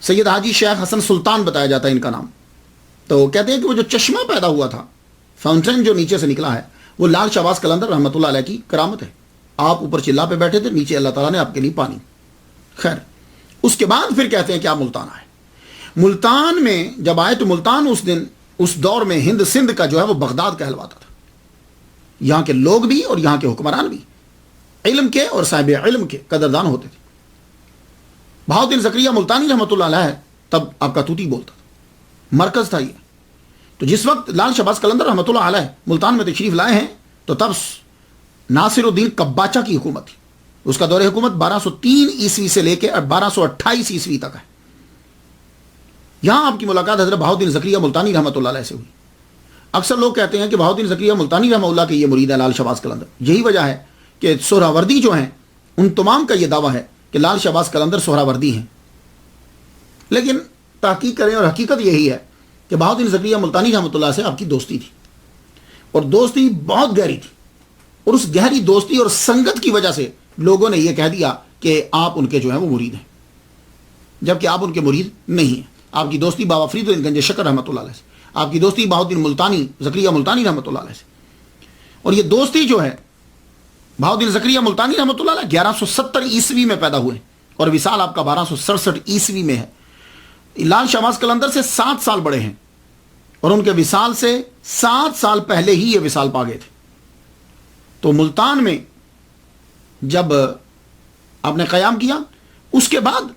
سید حاجی شیخ حسن سلطان بتایا جاتا ہے ان کا نام. تو کہتے ہیں کہ وہ جو چشمہ پیدا ہوا تھا، فاؤنٹین جو نیچے سے نکلا ہے، وہ لال شہباز قلندر رحمۃ اللہ علیہ کی کرامت ہے. آپ اوپر چلا پہ بیٹھے تھے، نیچے اللہ تعالیٰ نے آپ کے لیے پانی. خیر، اس کے بعد پھر کہتے ہیں کہ آپ ملتان آئے. ملتان میں جب آئے تو ملتان اس دور میں ہند سندھ کا جو ہے وہ بغداد کہلواتا تھا. یہاں کے لوگ بھی اور یہاں کے حکمران بھی علم کے اور صاحب علم کے قدردان ہوتے تھے. بہاؤالدین زکریا ملتانی رحمۃ اللہ علیہ تب آپ کا توتی بولتا تھا، مرکز تھا یہ. تو جس وقت لال شہباز قلندر رحمۃ اللہ علیہ ملتان میں تشریف لائے ہیں تو تب ناصر الدین قباچہ کی حکومت تھی. اس کا دور حکومت 1203 عیسوی سے لے کے 1228 عیسوی تک ہے. یہاں آپ کی ملاقات حضرت بہاؤالدین زکریا ملتانی رحمۃ اللہ علیہ سے ہوئی. اکثر لوگ کہتے ہیں کہ بہاؤالدین زکریا ملتانی رحمۃ اللہ کے یہ مرید ہے لال شہباز قلندر. یہی وجہ ہے کہ سہراوردی جو ہیں ان تمام کا یہ دعویٰ ہے کہ لال شہباز قلندر سہراوردی ہیں. لیکن تحقیق کریں اور حقیقت یہی ہے کہ بہاؤالدین زکریا ملتانی رحمۃ اللہ سے آپ کی دوستی تھی، اور دوستی بہت گہری تھی. اور اس گہری دوستی اور سنگت کی وجہ سے لوگوں نے یہ کہہ دیا کہ آپ ان کے جو ہیں وہ مرید ہیں، جبکہ آپ ان کے مرید نہیں ہیں. آپ کی دوستی بابا فرید الدین گنج شکر رحمۃ اللہ علیہ سے، آپ کی دوستی بہاؤالدین ملتانی زکریا ملتانی رحمۃ اللہ علیہ سے. اور یہ دوستی جو ہے بہاؤالدین زکریا ملتانی رحمۃ اللہ علیہ 1170 عیسوی میں پیدا ہوئے اور وصال آپ کا 1267 عیسوی میں ہے. لال شہباز قلندر سے 7 سال بڑے ہیں اور ان کے وصال سے 7 سال پہلے ہی یہ وصال پا گئے تھے. تو ملتان میں جب آپ نے قیام کیا، اس کے بعد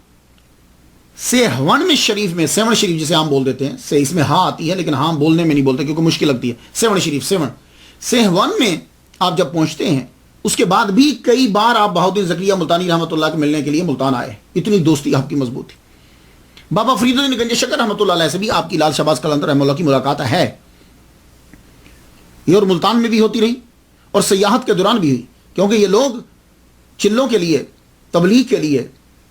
سیہون میں شریف میں، سیون شریف جسے ہم بول دیتے ہیں، سے اس میں ہاں آتی ہے لیکن ہاں بولنے میں نہیں بولتے کیونکہ مشکل لگتی ہے. سیون شریف، سیہون میں آپ جب پہنچتے ہیں اس کے بعد بھی کئی بار آپ بہاؤالدین زکریا ملتانی رحمۃ اللہ کو ملنے کے لیے ملتان آئے. اتنی دوستی آپ کی مضبوط تھی. بابا فرید الدین گنج شکر رحمۃ اللہ علیہ سے بھی آپ کی لال شہباز قلندر رحمۃ اللہ کی ملاقات ہے. یہ اور ملتان میں بھی ہوتی رہی اور سیاحت کے دوران بھی ہوئی، کیونکہ یہ لوگ چلوں کے لیے، تبلیغ کے لیے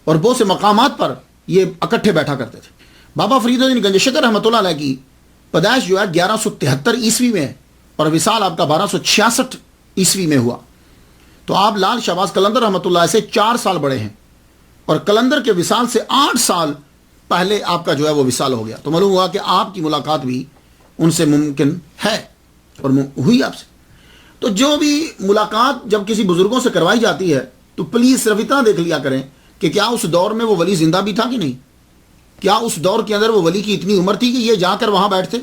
اور بہت سے مقامات پر یہ اکٹھے بیٹھا کرتے تھے۔ بابا فرید الدین گنج شکر رحمۃ اللہ علیہ کی پیدائش جو ہے 1173 عیسوی میں اور وصال آپ کا 1266 عیسوی میں ہوا۔ تو آپ لال شہباز قلندر رحمۃ اللہ سے 4 سال بڑے ہیں، اور قلندر کے وصال سے 8 سال پہلے آپ کا جو ہے وہ وصال ہو گیا۔ تو معلوم ہوا کہ آپ کی ملاقات بھی ان سے ممکن ہے اور ہوئی آپ سے۔ تو جو بھی ملاقات جب کسی بزرگوں سے کروائی جاتی ہے تو پلیز صرف اتنا دیکھ لیا کریں کہ کیا اس دور میں وہ ولی زندہ بھی تھا کہ نہیں، کیا اس دور کے اندر وہ ولی کی اتنی عمر تھی کہ یہ جا کر وہاں بیٹھتے،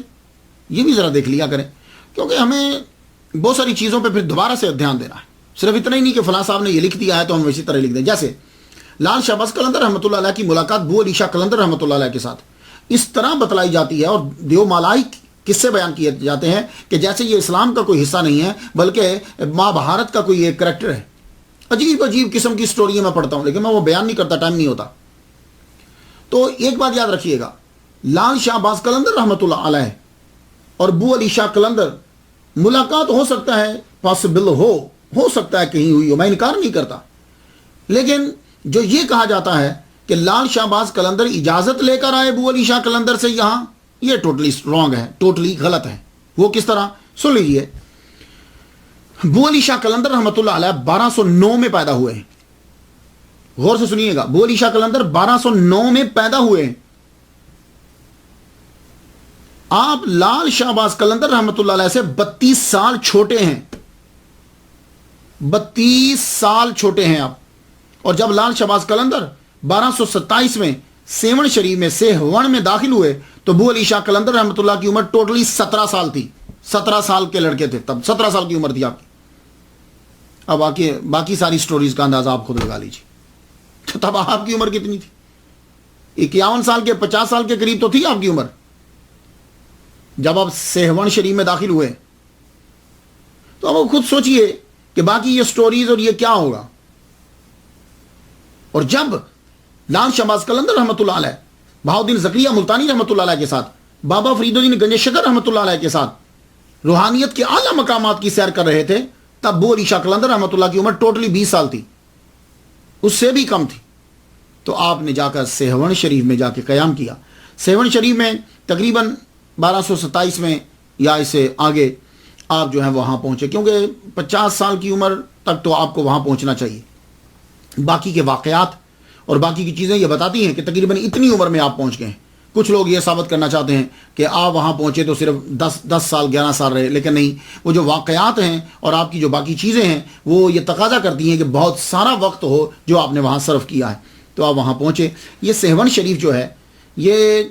یہ بھی ذرا دیکھ لیا کریں، کیونکہ ہمیں بہت ساری چیزوں پہ پھر دوبارہ سے دھیان دینا ہے۔ صرف اتنا ہی نہیں کہ فلاں صاحب نے یہ لکھ دیا ہے تو ہم اسی طرح لکھ دیں۔ جیسے لال شہباز قلندر رحمۃ اللہ علیہ کی ملاقات بو علی شاہ قلندر رحمۃ اللہ علیہ کے ساتھ اس طرح بتلائی جاتی ہے، اور دیو مالائی قصے بیان کیے جاتے ہیں کہ جیسے یہ اسلام کا کوئی حصہ نہیں ہے بلکہ ماں بھارت کا کوئی ایک کریکٹر ہے۔ عجیب عجیب قسم کی سٹوریاں میں پڑھتا ہوں، لیکن میں وہ بیان نہیں کرتا، ٹائم نہیں ہوتا۔ تو ایک بات یاد رکھیے گا، لال شہباز قلندر رحمۃ اللہ علیہ اور بو علی شاہ قلندر ملاقات ہو سکتا ہے، پاسبل ہو سکتا ہے کہیں ہوئی ہو، میں انکار نہیں کرتا، لیکن جو یہ کہا جاتا ہے کہ لال شہباز قلندر اجازت لے کر آئے بو علی شاہ قلندر سے یہاں، یہ ٹوٹلی رانگ ہے، ٹوٹلی غلط ہے۔ وہ کس طرح؟ سن لیجیے، بو علی شاہ قلندر رحمۃ اللہ علیہ 1209 میں پیدا ہوئے ہیں، غور سے سنیے گا، بو علی شاہ قلندر 1209 میں پیدا ہوئے ہیں۔ آپ لال شہباز قلندر رحمۃ اللہ علیہ سے 32 سال چھوٹے ہیں، 32 سال چھوٹے ہیں آپ۔ اور جب لال شہباز قلندر 1227 میں سیون شریف میں سیہون میں داخل ہوئے تو بو علی شاہ قلندر رحمۃ اللہ کی عمر ٹوٹلی 17 سال تھی، 17 سال کے لڑکے تھے تب، 17 سال کی عمر تھی آپ کی۔ اب باقی ساری سٹوریز کا اندازہ آپ خود لگا لیجیے، تو تب آپ کی عمر کتنی تھی؟ 51 سال کے 50 سال کے قریب تو تھی آپ کی عمر جب آپ سیہون شریف میں داخل ہوئے۔ تو اب خود سوچئے کہ باقی یہ سٹوریز اور یہ کیا ہوگا۔ اور جب لال شہباز قلندر رحمۃ اللہ علیہ بہاؤالدین زکریا ملتانی رحمۃ اللہ علیہ کے ساتھ، بابا فرید الدین گنج شکر رحمۃ اللہ علیہ کے ساتھ روحانیت کے اعلیٰ مقامات کی سیر کر رہے تھے، تب بو علی شاہ قلندر رحمۃ اللہ کی عمر ٹوٹلی 20 سال تھی، اس سے بھی کم تھی۔ تو آپ نے جا کر سیہون شریف میں جا کے قیام کیا۔ سیہون شریف میں تقریباً 1227 میں یا اس سے آگے آپ جو ہیں وہاں پہنچے، کیونکہ 50 سال کی عمر تک تو آپ کو وہاں پہنچنا چاہیے۔ باقی کے واقعات اور باقی کی چیزیں یہ بتاتی ہیں کہ تقریباً اتنی عمر میں آپ پہنچ گئے ہیں۔ کچھ لوگ یہ ثابت کرنا چاہتے ہیں کہ آپ وہاں پہنچے تو صرف 10 سال 11 سال رہے، لیکن نہیں، وہ جو واقعات ہیں اور آپ کی جو باقی چیزیں ہیں وہ یہ تقاضا کرتی ہیں کہ بہت سارا وقت ہو جو آپ نے وہاں صرف کیا ہے، تو آپ وہاں پہنچے۔ یہ سیہون شریف جو ہے، یہ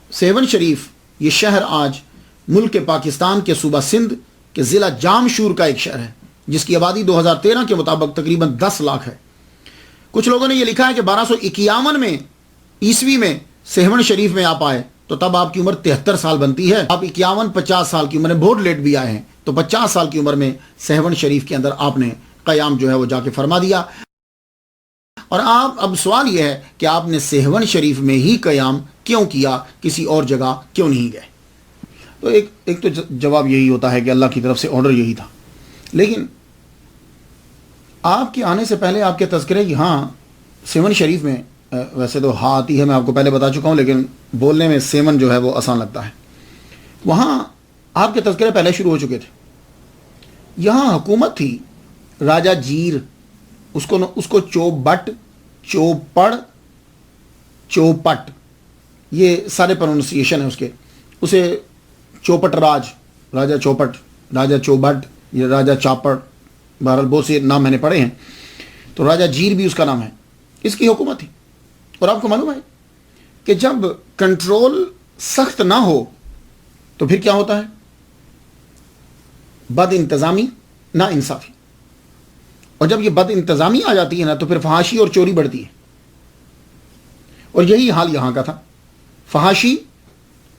سیہون شریف یہ شہر آج ملک پاکستان کے صوبہ سندھ کے ضلع جامشور کا ایک شہر ہے، جس کی آبادی 2013 کے مطابق تقریباً 10 لاکھ ہے۔ کچھ لوگوں نے یہ لکھا ہے کہ 1251 میں عیسوی میں سیہون شریف میں آپ آئے تو تب آپ کی عمر 73 سال بنتی ہے۔ آپ 51-50 سال کی عمر میں بہت لیٹ بھی آئے ہیں، تو 50 سال کی عمر میں سیہون شریف کے اندر آپ نے قیام جو ہے وہ جا کے فرما دیا۔ اور آپ اب سوال یہ ہے کہ آپ نے سیہون شریف میں ہی قیام کیوں کیا، کسی اور جگہ کیوں نہیں گئے؟ تو ایک تو جواب یہی ہوتا ہے کہ اللہ کی طرف سے آرڈر یہی تھا، لیکن آپ کے آنے سے پہلے آپ کے تذکرے کی ہاں سیون شریف میں ویسے تو ہاں آتی ہے، میں آپ کو پہلے بتا چکا ہوں، لیکن بولنے میں سیون جو ہے وہ آسان لگتا ہے۔ وہاں آپ کے تذکرے پہلے شروع ہو چکے تھے۔ یہاں حکومت تھی راجہ جیر، اس کو چوبٹ، چوپڑ، چوپٹ، یہ سارے پروننسیشن ہے اس کے۔ اسے چوپٹ راجہ چوپٹ، راجہ چوبٹ، یہ راجہ چاپڑ، بہرحال بہت سے نام میں نے پڑھے ہیں۔ تو راجہ جیر بھی اس کا نام ہے، اس کی حکومت تھی۔ اور آپ کو معلوم ہے کہ جب کنٹرول سخت نہ ہو تو پھر کیا ہوتا ہے؟ بد انتظامی، نا انصافی۔ اور جب یہ بد انتظامی آ جاتی ہے نا تو پھر فحاشی اور چوری بڑھتی ہے۔ اور یہی حال یہاں کا تھا۔ فحاشی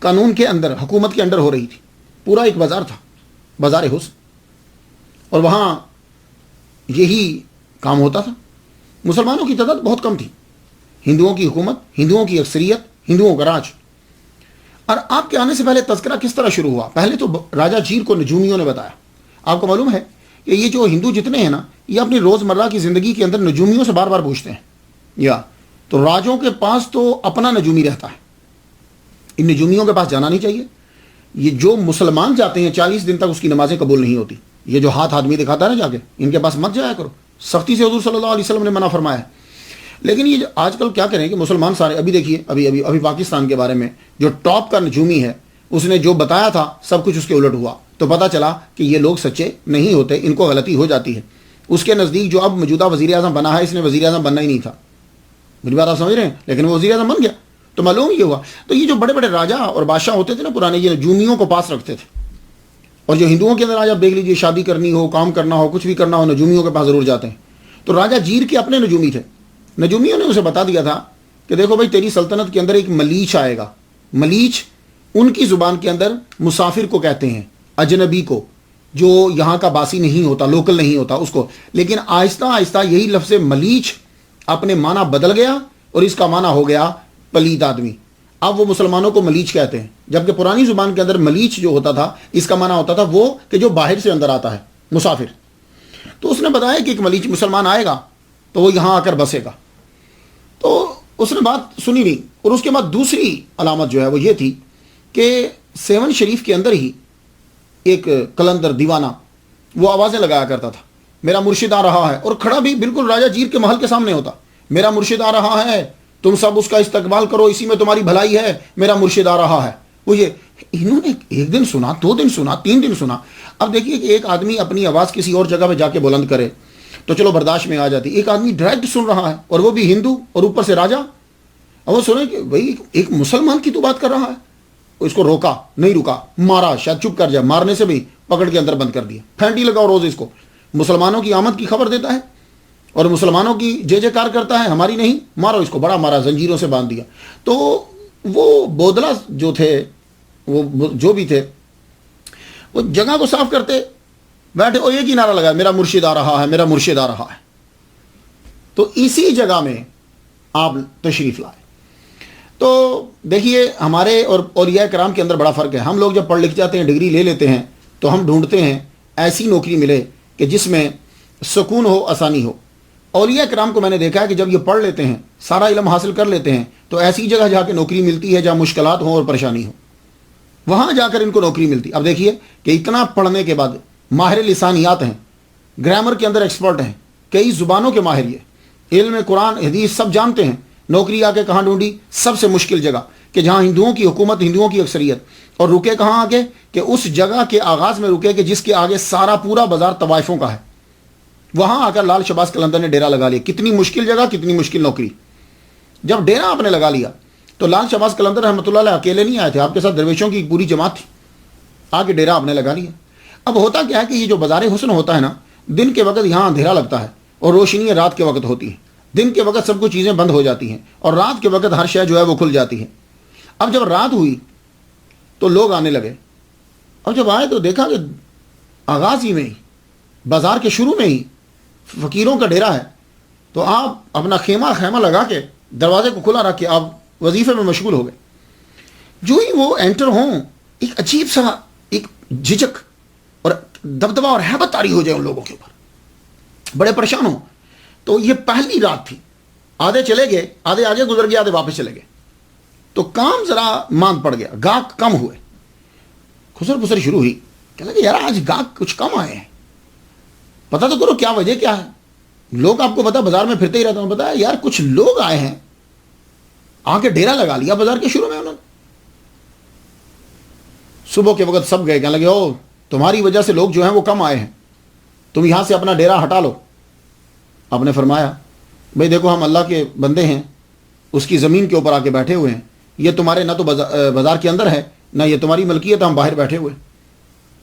قانون کے اندر، حکومت کے اندر ہو رہی تھی۔ پورا ایک بازار تھا، بازار حسن، اور وہاں یہی کام ہوتا تھا۔ مسلمانوں کی تعداد بہت کم تھی، ہندوؤں کی حکومت، ہندوؤں کی اکثریت، ہندوؤں کا راج۔ اور آپ کے آنے سے پہلے تذکرہ کس طرح شروع ہوا؟ پہلے تو راجہ جیر کو نجومیوں نے بتایا. آپ کو معلوم ہے کہ یہ جو ہندو جتنے ہیں نا، یہ اپنی روزمرہ کی زندگی کے اندر نجومیوں سے بار بار پوچھتے ہیں. یا تو راجوں کے پاس تو اپنا نجومی رہتا ہے، ان نجومیوں کے پاس جانا نہیں چاہیے. یہ جو مسلمان جاتے ہیں 40 دن تک اس کی نمازیں قبول نہیں ہوتی. یہ جو ہاتھ آدمی دکھاتا ہے نا جا کے، ان کے پاس مت جایا کرو، سختی سے حضور صلی اللہ علیہ وسلم نے منع فرمایا ہے. لیکن یہ آج کل کیا کریں کہ مسلمان سارے، ابھی دیکھیے ابھی پاکستان کے بارے میں جو ٹاپ کا نجومی ہے، اس نے جو بتایا تھا سب کچھ اس کے الٹ ہوا. تو پتہ چلا کہ یہ لوگ سچے نہیں ہوتے، ان کو غلطی ہو جاتی ہے. اس کے نزدیک جو اب موجودہ وزیر اعظم بنا ہے، اس نے وزیر اعظم بننا ہی نہیں تھا. میری بات آپ سمجھ رہے ہیں؟ لیکن وہ وزیر اعظم بن گیا. تو معلوم یہ ہوا. تو یہ جو بڑے بڑے راجا اور بادشاہ ہوتے تھے نا پرانے، یہ نجومیوں کو پاس رکھتے تھے. اور جو ہندوؤں کے اندر آج آپ دیکھ لیجیے، شادی کرنی ہو، کام کرنا ہو، کچھ بھی کرنا ہو، نجومیوں کے پاس ضرور جاتے ہیں. تو راجہ جیر کے اپنے نجومی تھے. نجومیوں نے اسے بتا دیا تھا کہ دیکھو بھائی، تیری سلطنت کے اندر ایک ملیچ آئے گا. ملیچ ان کی زبان کے اندر مسافر کو کہتے ہیں، اجنبی کو، جو یہاں کا باسی نہیں ہوتا، لوکل نہیں ہوتا اس کو. لیکن آہستہ آہستہ یہی لفظ ملیچ اپنے معنی بدل گیا اور اس کا معنی ہو گیا پلید آدمی. اب وہ مسلمانوں کو ملیچ کہتے ہیں، جبکہ پرانی زبان کے اندر ملیچ جو ہوتا تھا، اس کا معنی ہوتا تھا وہ کہ جو باہر سے اندر آتا ہے، مسافر. تو اس نے بتایا کہ ایک ملیچ مسلمان آئے گا تو وہ یہاں آ کر بسے گا. تو اس نے بات سنی نہیں. اور اس کے بعد دوسری علامت جو ہے وہ یہ تھی کہ 7 شریف کے اندر ہی ایک قلندر دیوانہ وہ آوازیں لگایا کرتا تھا، میرا مرشد آ رہا ہے. اور کھڑا بھی بالکل راجہ جیر کے محل کے سامنے ہوتا، میرا مرشد آ رہا ہے، تم سب اس کا استقبال کرو، اسی میں تمہاری بھلائی ہے، میرا مرشد آ رہا ہے. وہ یہ انہوں نے 1 دن سنا، 2 دن سنا، 3 دن سنا. اب دیکھیے کہ ایک آدمی اپنی آواز کسی اور جگہ پہ جا کے بلند کرے تو چلو برداشت میں آ جاتی. ایک آدمی ڈائریکٹ سن رہا ہے اور وہ بھی ہندو اور اوپر سے راجا. اب وہ سنے کہ بھائی ایک مسلمان کی تو بات کر رہا ہے. اس کو روکا نہیں، رکا، مارا، شاید چپ کر جائے، مارنے سے بھی پکڑ کے اندر بند کر دیا. پھینٹی لگاؤ روز اس کو. مسلمانوں کی آمد کی خبر دیتا ہے اور مسلمانوں کی جے جے کار کرتا ہے، ہماری نہیں، مارو اس کو. بڑا مارا، زنجیروں سے باندھ دیا. تو وہ بودلا جو تھے، وہ جو بھی تھے، وہ جگہ کو صاف کرتے بیٹھے اور ایک ہی نعرہ لگا، میرا مرشد آ رہا ہے، میرا مرشد آ رہا ہے. تو اسی جگہ میں آپ تشریف لائے. تو دیکھیے ہمارے اور اولیاء کرام کے اندر بڑا فرق ہے. ہم لوگ جب پڑھ لکھ جاتے ہیں، ڈگری لے لیتے ہیں، تو ہم ڈھونڈتے ہیں ایسی نوکری ملے کہ جس میں سکون ہو، آسانی ہو. اولیاء کرام کو میں نے دیکھا ہے کہ جب یہ پڑھ لیتے ہیں، سارا علم حاصل کر لیتے ہیں، تو ایسی جگہ جا کے نوکری ملتی ہے جہاں مشکلات ہوں اور پریشانی ہو، وہاں جا کر ان کو نوکری ملتی. اب دیکھیے کہ اتنا پڑھنے کے بعد ماہر لسانیات ہیں، گرامر کے اندر ایکسپرٹ ہیں، کئی زبانوں کے ماہر، یہ علم قرآن حدیث سب جانتے ہیں. نوکری آ کے کہاں ڈھونڈی؟ سب سے مشکل جگہ، کہ جہاں ہندوؤں کی حکومت، ہندوؤں کی اکثریت. اور رکے کہاں آگے؟ کہ اس جگہ کے آغاز میں رکے کہ جس کے آگے سارا پورا بازار طوائفوں کا ہے. وہاں آ کر لال شہباز قلندر نے ڈیرا لگا لیا. کتنی مشکل جگہ، کتنی مشکل نوکری. جب ڈیرا آپ نے لگا لیا تو لال شہباز قلندر رحمۃ اللہ علیہ اکیلے نہیں آئے تھے، آپ کے ساتھ درویشوں کی ایک پوری جماعت تھی. آ کے ڈیرا آپ نے لگا لیا. اب ہوتا کیا ہے کہ یہ جو بازار حسن ہوتا ہے نا، دن کے وقت یہاں اندھیرا لگتا ہے اور روشنی رات کے وقت ہوتی ہے. دن کے وقت سب کچھ چیزیں بند ہو جاتی ہیں اور رات کے وقت ہر شے جو ہے وہ کھل جاتی ہے. اب جب رات ہوئی تو لوگ آنے لگے. اب جب آئے تو دیکھا کہ آغاز ہی میں ہی، بازار کے شروع میں ہی فقیروں کا ڈیرا ہے. تو آپ اپنا خیمہ لگا کے دروازے کو کھلا رکھ کے آپ وظیفے میں مشغول ہو گئے. جو ہی وہ انٹر ہوں، ایک عجیب سا ایک جھجک اور دبدبہ اور ہیبت طاری ہو جائے ان لوگوں کے اوپر، بڑے پریشان ہوں. تو یہ پہلی رات تھی. آدھے چلے گئے، آدھے آگے گزر گئے، آدھے واپس چلے گئے. تو کام ذرا ماند پڑ گیا، گاہک کم ہوئے. خسر پسر شروع ہوئی. کہنے لگے یار آج گاہک کچھ کم آئے ہیں، پتہ تو کرو کیا وجہ کیا ہے. لوگ آپ کو پتا بازار میں پھرتے ہی رہتا ہوں، بتایا یار کچھ لوگ آئے ہیں، آ کے ڈیرا لگا لیا بازار کے شروع میں انہوں نے. صبح کے وقت سب گئے. کہنے لگے او تمہاری وجہ سے لوگ جو ہیں وہ کم آئے ہیں، تم یہاں سے اپنا ڈیرا ہٹا لو. آپ نے فرمایا بھئی دیکھو ہم اللہ کے بندے ہیں، اس کی زمین کے اوپر آ کے بیٹھے ہوئے ہیں. یہ تمہارے نہ تو بازار کے اندر ہے، نہ یہ تمہاری ملکیت، ہم باہر بیٹھے ہوئے،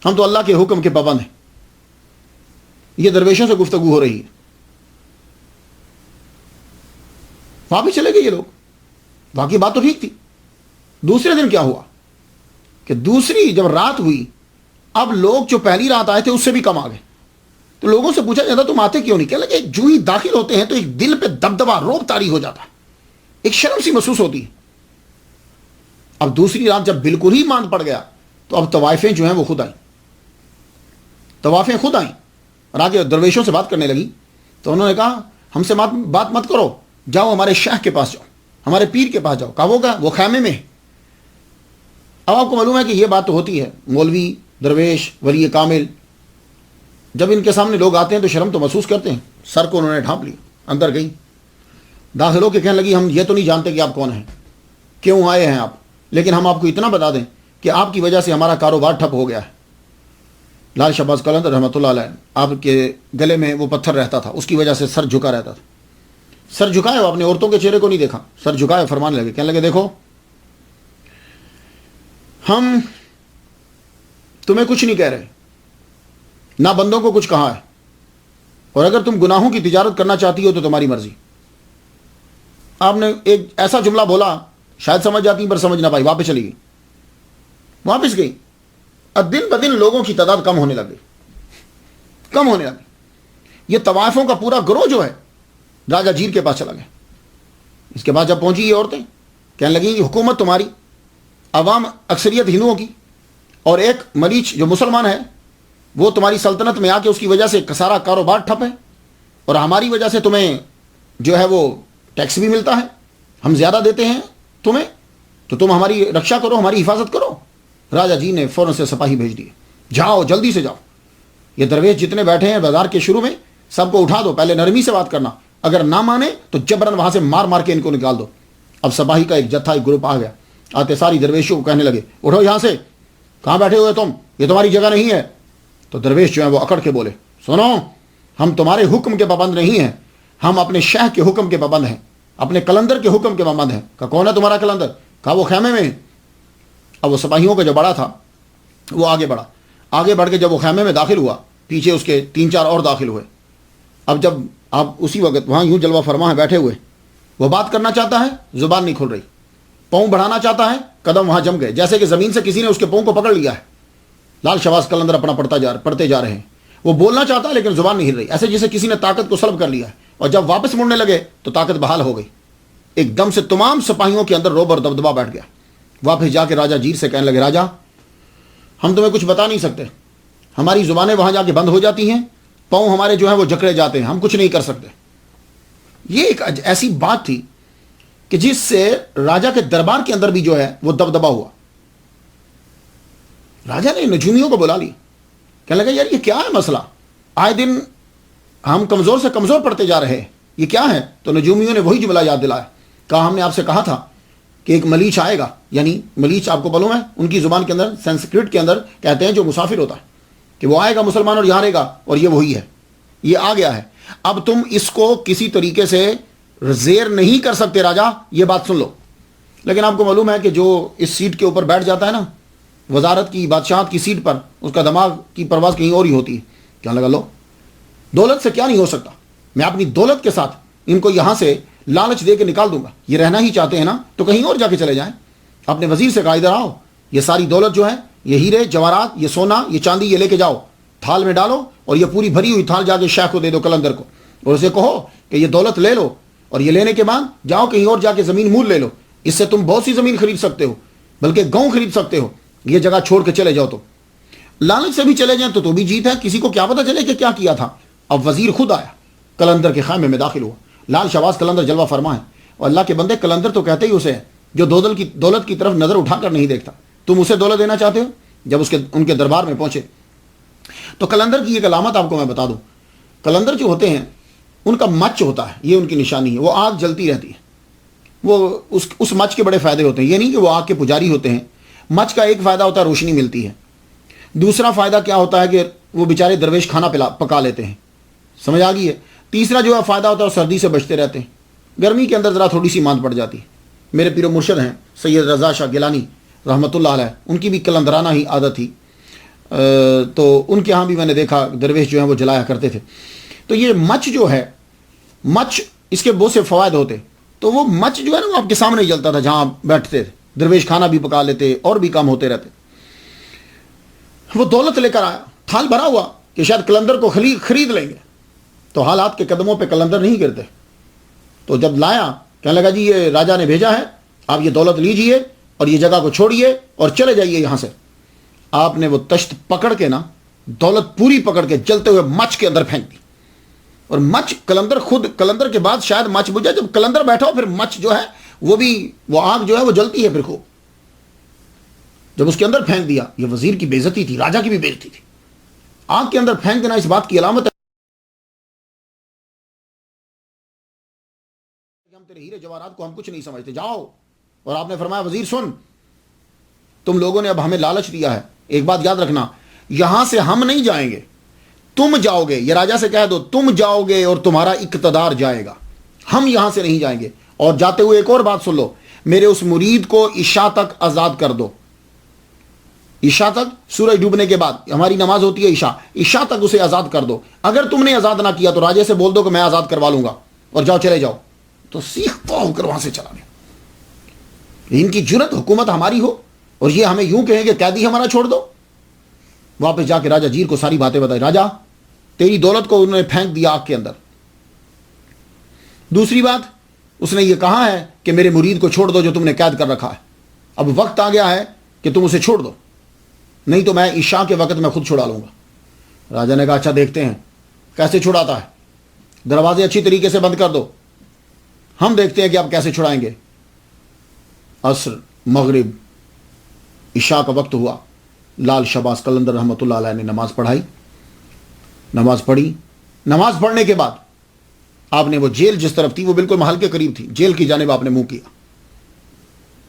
ہم تو اللہ کے حکم کے پابند ہیں. یہ درویشوں سے گفتگو ہو رہی ہے. واپس چلے گئے یہ لوگ. باقی بات تو ٹھیک تھی. دوسرے دن کیا ہوا کہ دوسری جب رات ہوئی، اب لوگ جو پہلی رات آئے تھے اس سے بھی کم آ گئے. تو لوگوں سے پوچھا جاتا تم آتے کیوں نہیں؟ کہنے لگے جو ہی داخل ہوتے ہیں تو ایک دل پہ دبدبا، روب طاری ہو جاتا ہے، ایک شرم سی محسوس ہوتی ہے. اب دوسری رات جب بالکل ہی ماند پڑ گیا تو اب طوائفیں جو ہیں وہ خود آئیں، طوائفیں خود آئیں اور آگے درویشوں سے بات کرنے لگی. تو انہوں نے کہا ہم سے بات مت کرو، جاؤ ہمارے شیخ کے پاس جاؤ، ہمارے پیر کے پاس جاؤ. کہا وہ خیمے میں ہے. اب آپ کو معلوم ہے کہ یہ بات تو ہوتی ہے، مولوی، درویش، ولی کامل جب ان کے سامنے لوگ آتے ہیں تو شرم تو محسوس کرتے ہیں. سر کو انہوں نے ڈھانپ لیا، اندر گئی، داخل ہو کے کہنے لگی ہم یہ تو نہیں جانتے کہ آپ کون ہیں، کیوں آئے ہیں آپ، لیکن ہم آپ کو اتنا بتا دیں کہ آپ کی وجہ سے ہمارا کاروبار ٹھپ ہو گیا ہے. لال شہباز قلندر رحمۃ اللہ علیہ، آپ کے گلے میں وہ پتھر رہتا تھا، اس کی وجہ سے سر جھکا رہتا تھا. سر جھکائے، اپنے عورتوں کے چہرے کو نہیں دیکھا، سر جھکائے، فرمانے لگے، کہنے لگے دیکھو ہم تمہیں کچھ نہیں کہہ رہے، نہ بندوں کو کچھ کہا ہے، اور اگر تم گناہوں کی تجارت کرنا چاہتی ہو تو تمہاری مرضی. آپ نے ایک ایسا جملہ بولا، شاید سمجھ جاتی پر سمجھ نہ پائی، واپس چلی گئی. واپس گئی. اب دن بدن لوگوں کی تعداد کم ہونے لگی. یہ طوائفوں کا پورا گروہ جو ہے راجا جیر کے پاس چلا گیا. اس کے بعد جب پہنچی یہ عورتیں کہنے لگیں یہ حکومت تمہاری، عوام اکثریت ہندوؤں کی، اور ایک مریچ جو مسلمان ہے وہ تمہاری سلطنت میں آ کے اس کی وجہ سے سارا کاروبار ٹھپ ہے، اور ہماری وجہ سے تمہیں جو ہے وہ ٹیکس بھی ملتا ہے، ہم زیادہ دیتے ہیں تمہیں، تو تم ہماری رکشا کرو، ہماری حفاظت کرو. راجا جی نے فوراً سے سپاہی بھیج دیے، جاؤ جلدی سے جاؤ، یہ درویش جتنے بیٹھے ہیں بازار کے شروع میں سب کو اٹھا دو، پہلے نرمی سے بات کرنا، اگر نہ مانے تو جبرن وہاں سے مار کے ان کو نکال دو. اب سپاہی کا ایک جتھا، ایک گروپ آ گیا. آتے ساری درویشوں کو کہنے لگے اٹھو یہاں سے، کہاں بیٹھے ہوئے تم، یہ تمہاری جگہ نہیں ہے. تو درویش جو ہیں وہ اکڑ کے بولے سنو، ہم تمہارے حکم کے پابند نہیں ہیں، ہم اپنے شیخ کے حکم کے پابند ہیں، اپنے قلندر کے حکم کے پابند ہیں. کہا کون ہے تمہارا قلندر؟ کہا وہ خیمے میں. اب وہ سپاہیوں کا جو بڑا تھا وہ آگے بڑھ کے جب وہ خیمے میں داخل ہوا، پیچھے اس کے 3-4 اور داخل ہوئے. اب جب آپ اسی وقت وہاں یوں جلوہ فرما ہے بیٹھے ہوئے، وہ بات کرنا چاہتا ہے، زبان نہیں کھل رہی، پاؤں بڑھانا چاہتا ہے، قدم وہاں جم گئے، جیسے کہ زمین سے کسی نے اس کے پاؤں کو پکڑ لیا ہے. لال شہباز قلندر اپنا پڑھتے جا رہے ہیں، وہ بولنا چاہتا ہے لیکن زبان نہیں ہل رہی، ایسے جیسے کسی نے طاقت کو سلب کر لیا ہے. اور جب واپس مڑنے لگے تو طاقت بحال ہو گئی. ایک دم سے تمام سپاہیوں کے اندر روب اور دبدبا بیٹھ گیا. واپس جا کے راجا جیر سے کہنے لگے راجا ہم تمہیں کچھ بتا نہیں سکتے، ہماری زبانیں وہاں جا کے بند ہو جاتی ہیں، پاؤں ہمارے جو ہیں وہ جکڑے جاتے ہیں، ہم کچھ نہیں کر سکتے. یہ ایک ایسی بات تھی کہ جس سے راجا کے دربار کے اندر بھی جو ہے وہ دبدبا ہوا. راجا نے نجومیوں کو بلا لی، کہنے لگا یار یہ کیا ہے مسئلہ، آئے دن ہم کمزور سے کمزور پڑتے جا رہے ہیں، یہ کیا ہے؟ تو نجومیوں نے وہی جملہ یاد دلایا، کہا ہم نے آپ سے کہا تھا کہ ایک ملیچ آئے گا، یعنی ملیچ آپ کو معلوم ہے ان کی زبان کے اندر سنسکرت کے اندر کہتے ہیں جو مسافر ہوتا ہے، کہ وہ آئے گا مسلمان اور یہاں رہے گا، اور یہ وہی ہے، یہ آ گیا ہے. اب تم اس کو کسی طریقے سے زیر نہیں کر سکتے راجا، یہ بات سن لو. لیکن آپ کو معلوم ہے کہ جو اس سیٹ کے اوپر بیٹھ جاتا ہے نا، وزارت کی، بادشاہت کی سیٹ پر، اس کا دماغ کی پرواز کہیں اور ہی ہوتی ہے. کیا لگا لو دولت سے کیا نہیں ہو سکتا، میں اپنی دولت کے ساتھ ان کو یہاں سے لالچ دے کے نکال دوں گا. یہ رہنا ہی چاہتے ہیں نا تو کہیں اور جا کے چلے جائیں. اپنے وزیر سے کہا ادھر آؤ، یہ ساری دولت جو ہے، یہ ہیرے جواہرات، یہ سونا، یہ چاندی، یہ لے کے جاؤ، تھال میں ڈالو، اور یہ پوری بھری ہوئی تھال جا کے شیخ کو دے دو، قلندر کو، اور اسے کہو کہ یہ دولت لے لو، اور یہ لینے کے بعد جاؤ کہیں اور جا کے زمین مول لے لو، اس سے تم بہت سی زمین خرید سکتے ہو، بلکہ گاؤں خرید سکتے ہو، یہ جگہ چھوڑ کے چلے جاؤ. تو لالچ سے بھی چلے جائیں تو بھی جیت ہے، کسی کو کیا پتہ چلے کہ کیا کیا تھا. اب وزیر خود آیا، قلندر کے خیمے میں داخل ہوا. لال شہباز قلندر جلوہ فرما ہے، اور اللہ کے بندے قلندر تو کہتے ہی اسے ہے جو دولت کی طرف نظر اٹھا کر نہیں دیکھتا. تم اسے دولت دینا چاہتے ہو؟ جب ان کے دربار میں پہنچے تو قلندر کی ایک علامت آپ کو میں بتا دوں. قلندر جو ہوتے ہیں ان کا مچ ہوتا ہے، یہ ان کی نشانی ہے، وہ آگ جلتی رہتی ہے. وہ اس مچ کے بڑے فائدے ہوتے ہیں، یہ نہیں کہ وہ آگ کے پجاری ہوتے ہیں. مچ کا ایک فائدہ ہوتا ہے روشنی ملتی ہے، دوسرا فائدہ کیا ہوتا ہے کہ وہ بیچارے درویش کھانا پکا لیتے ہیں، سمجھ آ گئی ہے. تیسرا جو ہے فائدہ ہوتا ہے سردی سے بچتے رہتے ہیں، گرمی کے اندر ذرا تھوڑی سی ماند پڑ جاتی ہے. میرے پیر و مرشد ہیں سید رضا شاہ گیلانی رحمۃ اللہ علیہ، ان کی بھی قلندرانہ ہی عادت تھی، تو ان کے ہاں بھی میں نے دیکھا درویش جو ہیں وہ جلایا کرتے تھے. تو یہ مچ جو ہے، مچ اس کے بہت سے فوائد ہوتے. تو وہ مچ جو ہے نا وہ آپ کے سامنے ہی جلتا تھا جہاں آپ بیٹھتے تھے، درویش کھانا بھی پکا لیتے اور بھی کام ہوتے رہتے. وہ دولت لے کر آیا، تھال بھرا ہوا کہ شاید قلندر کو خرید لیں گے. تو حالات کے قدموں پہ قلندر نہیں گرتے. تو جب لایا کہنے لگا جی یہ راجا نے بھیجا ہے، آپ یہ دولت لیجئے، اور یہ جگہ کو چھوڑیے اور چلے جائیے یہاں سے. آپ نے وہ تشت پکڑ کے نا دولت پوری پکڑ کے جلتے ہوئے مچ کے اندر پھینک دی. اور مچ کلندر کے بعد شاید مچ بجھے, جب کلندر بیٹھا ہو پھر مچ جو ہے وہ آگ جو ہے وہ جلتی ہے پھر خوب. جب اس کے اندر پھینک دیا, یہ وزیر کی بے عزتی تھی, راجا کی بھی بے عزتی تھی. آگ کے اندر پھینک دینا اس بات کی علامت ہے کہ ہم تیرے ہیرے جواہرات کو ہم کچھ نہیں سمجھتے, جاؤ. اور آپ نے فرمایا وزیر سن, تم لوگوں نے اب ہمیں لالچ دیا ہے, ایک بات یاد رکھنا, یہاں سے ہم نہیں جائیں گے, تم جاؤ گے. یہ راجا سے کہہ دو تم جاؤ گے اور تمہارا اقتدار جائے گا, ہم یہاں سے نہیں جائیں گے. اور جاتے ہوئے ایک اور بات سن لو, میرے اس مرید کو عشاء تک آزاد کر دو. عشاء تک, سورج ڈوبنے کے بعد ہماری نماز ہوتی ہے عشاء, عشاء تک اسے آزاد کر دو. اگر تم نے آزاد نہ کیا تو راجے سے بول دو کہ میں آزاد کروا لوں گا, اور جاؤ چلے جاؤ. تو سیختا ہو کر وہاں سے چلا گیا. ان کی جرت حکومت ہماری ہو اور یہ ہمیں یوں کہیں کہ قیدی ہمارا چھوڑ دو. واپس جا کے راجا جیر کو ساری باتیں بتائی. راجا تیری دولت کو انہوں نے پھینک دیا آگ کے اندر. دوسری بات, اس نے یہ کہا ہے کہ میرے مرید کو چھوڑ دو جو تم نے قید کر رکھا ہے. اب وقت آ گیا ہے کہ تم اسے چھوڑ دو, نہیں تو میں عشاء کے وقت میں خود چھڑا لوں گا. راجا نے کہا اچھا دیکھتے ہیں کیسے چھڑاتا ہے, دروازے اچھی طریقے سے بند کر دو, ہم دیکھتے ہیں کہ آپ کیسے چھڑائیں گے. عصر, مغرب, عشاء کا وقت ہوا. لال شہباز قلندر رحمۃ اللہ علیہ نے نماز پڑھائی, نماز پڑھی. نماز پڑھنے کے بعد آپ نے وہ جیل جس طرف تھی وہ بالکل محل کے قریب تھی, جیل کی جانب آپ نے منہ کیا.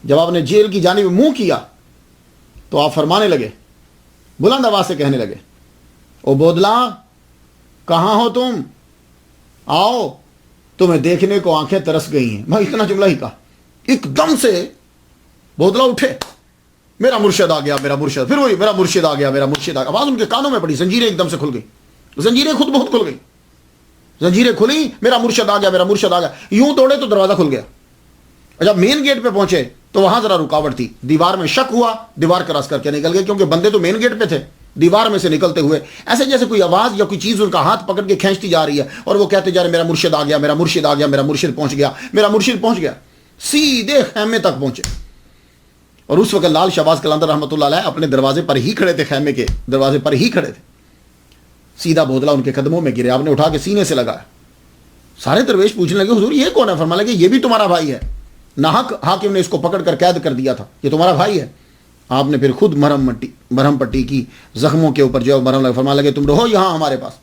جب آپ نے جیل کی جانب منہ کیا تو آپ فرمانے لگے, بلند آواز سے کہنے لگے, او بودلا کہاں ہو تم, آؤ تمہیں دیکھنے کو آنکھیں ترس گئی ہیں. میں اتنا جملہ ہی کہا, ایک دم سے بودلا اٹھے, میرا مرشد آ گیا, میرا مرشد, پھر وہی میرا مرشد آ گیا, میرا مرشد آ گیا. آواز ان کے کانوں میں پڑی, زنجیریں ایک دم سے کھل گئی, زنجیریں خود بہت کھل گئی, زنجیریں کھلی, میرا مرشد آ گیا, میرا مرشد آ گیا. یوں توڑے تو دروازہ کھل گیا. جب مین گیٹ پہ پہنچے تو وہاں ذرا رکاوٹ تھی, دیوار میں شک ہوا, دیوار کراس کر کے نکل گئے, کیونکہ بندے تو مین گیٹ پہ تھے. دیوار میں سے نکلتے ہوئے ایسے جیسے کوئی آواز یا کوئی چیز ان کا ہاتھ پکڑ کے کھینچتی جا رہی ہے, اور وہ کہتے جا رہے میرا مرشد آ گیا, میرا مرشد آ گیا, میرا مرشد پہنچ گیا, میرا مرشد پہنچ گیا. سیدھے خیمے تک پہنچے. اور اس وقت لال شہباز قلندر رحمۃ اللہ علیہ اپنے دروازے پر ہی کھڑے تھے, خیمے کے دروازے پر ہی کھڑے تھے. سیدھا بودلا ان کے قدموں میں گرے, آپ نے اٹھا کے سینے سے لگایا. سارے درویش پوچھنے لگے حضور یہ کون ہے؟ فرمانے لگے یہ بھی تمہارا بھائی ہے, ناحق حاکم نے اس کو پکڑ کر قید کر دیا تھا, یہ تمہارا بھائی ہے. آپ نے پھر خود مرہم پٹی کی, زخموں کے اوپر جو مرہم لگا. فرمانے لگے تم رہو یہاں ہمارے پاس.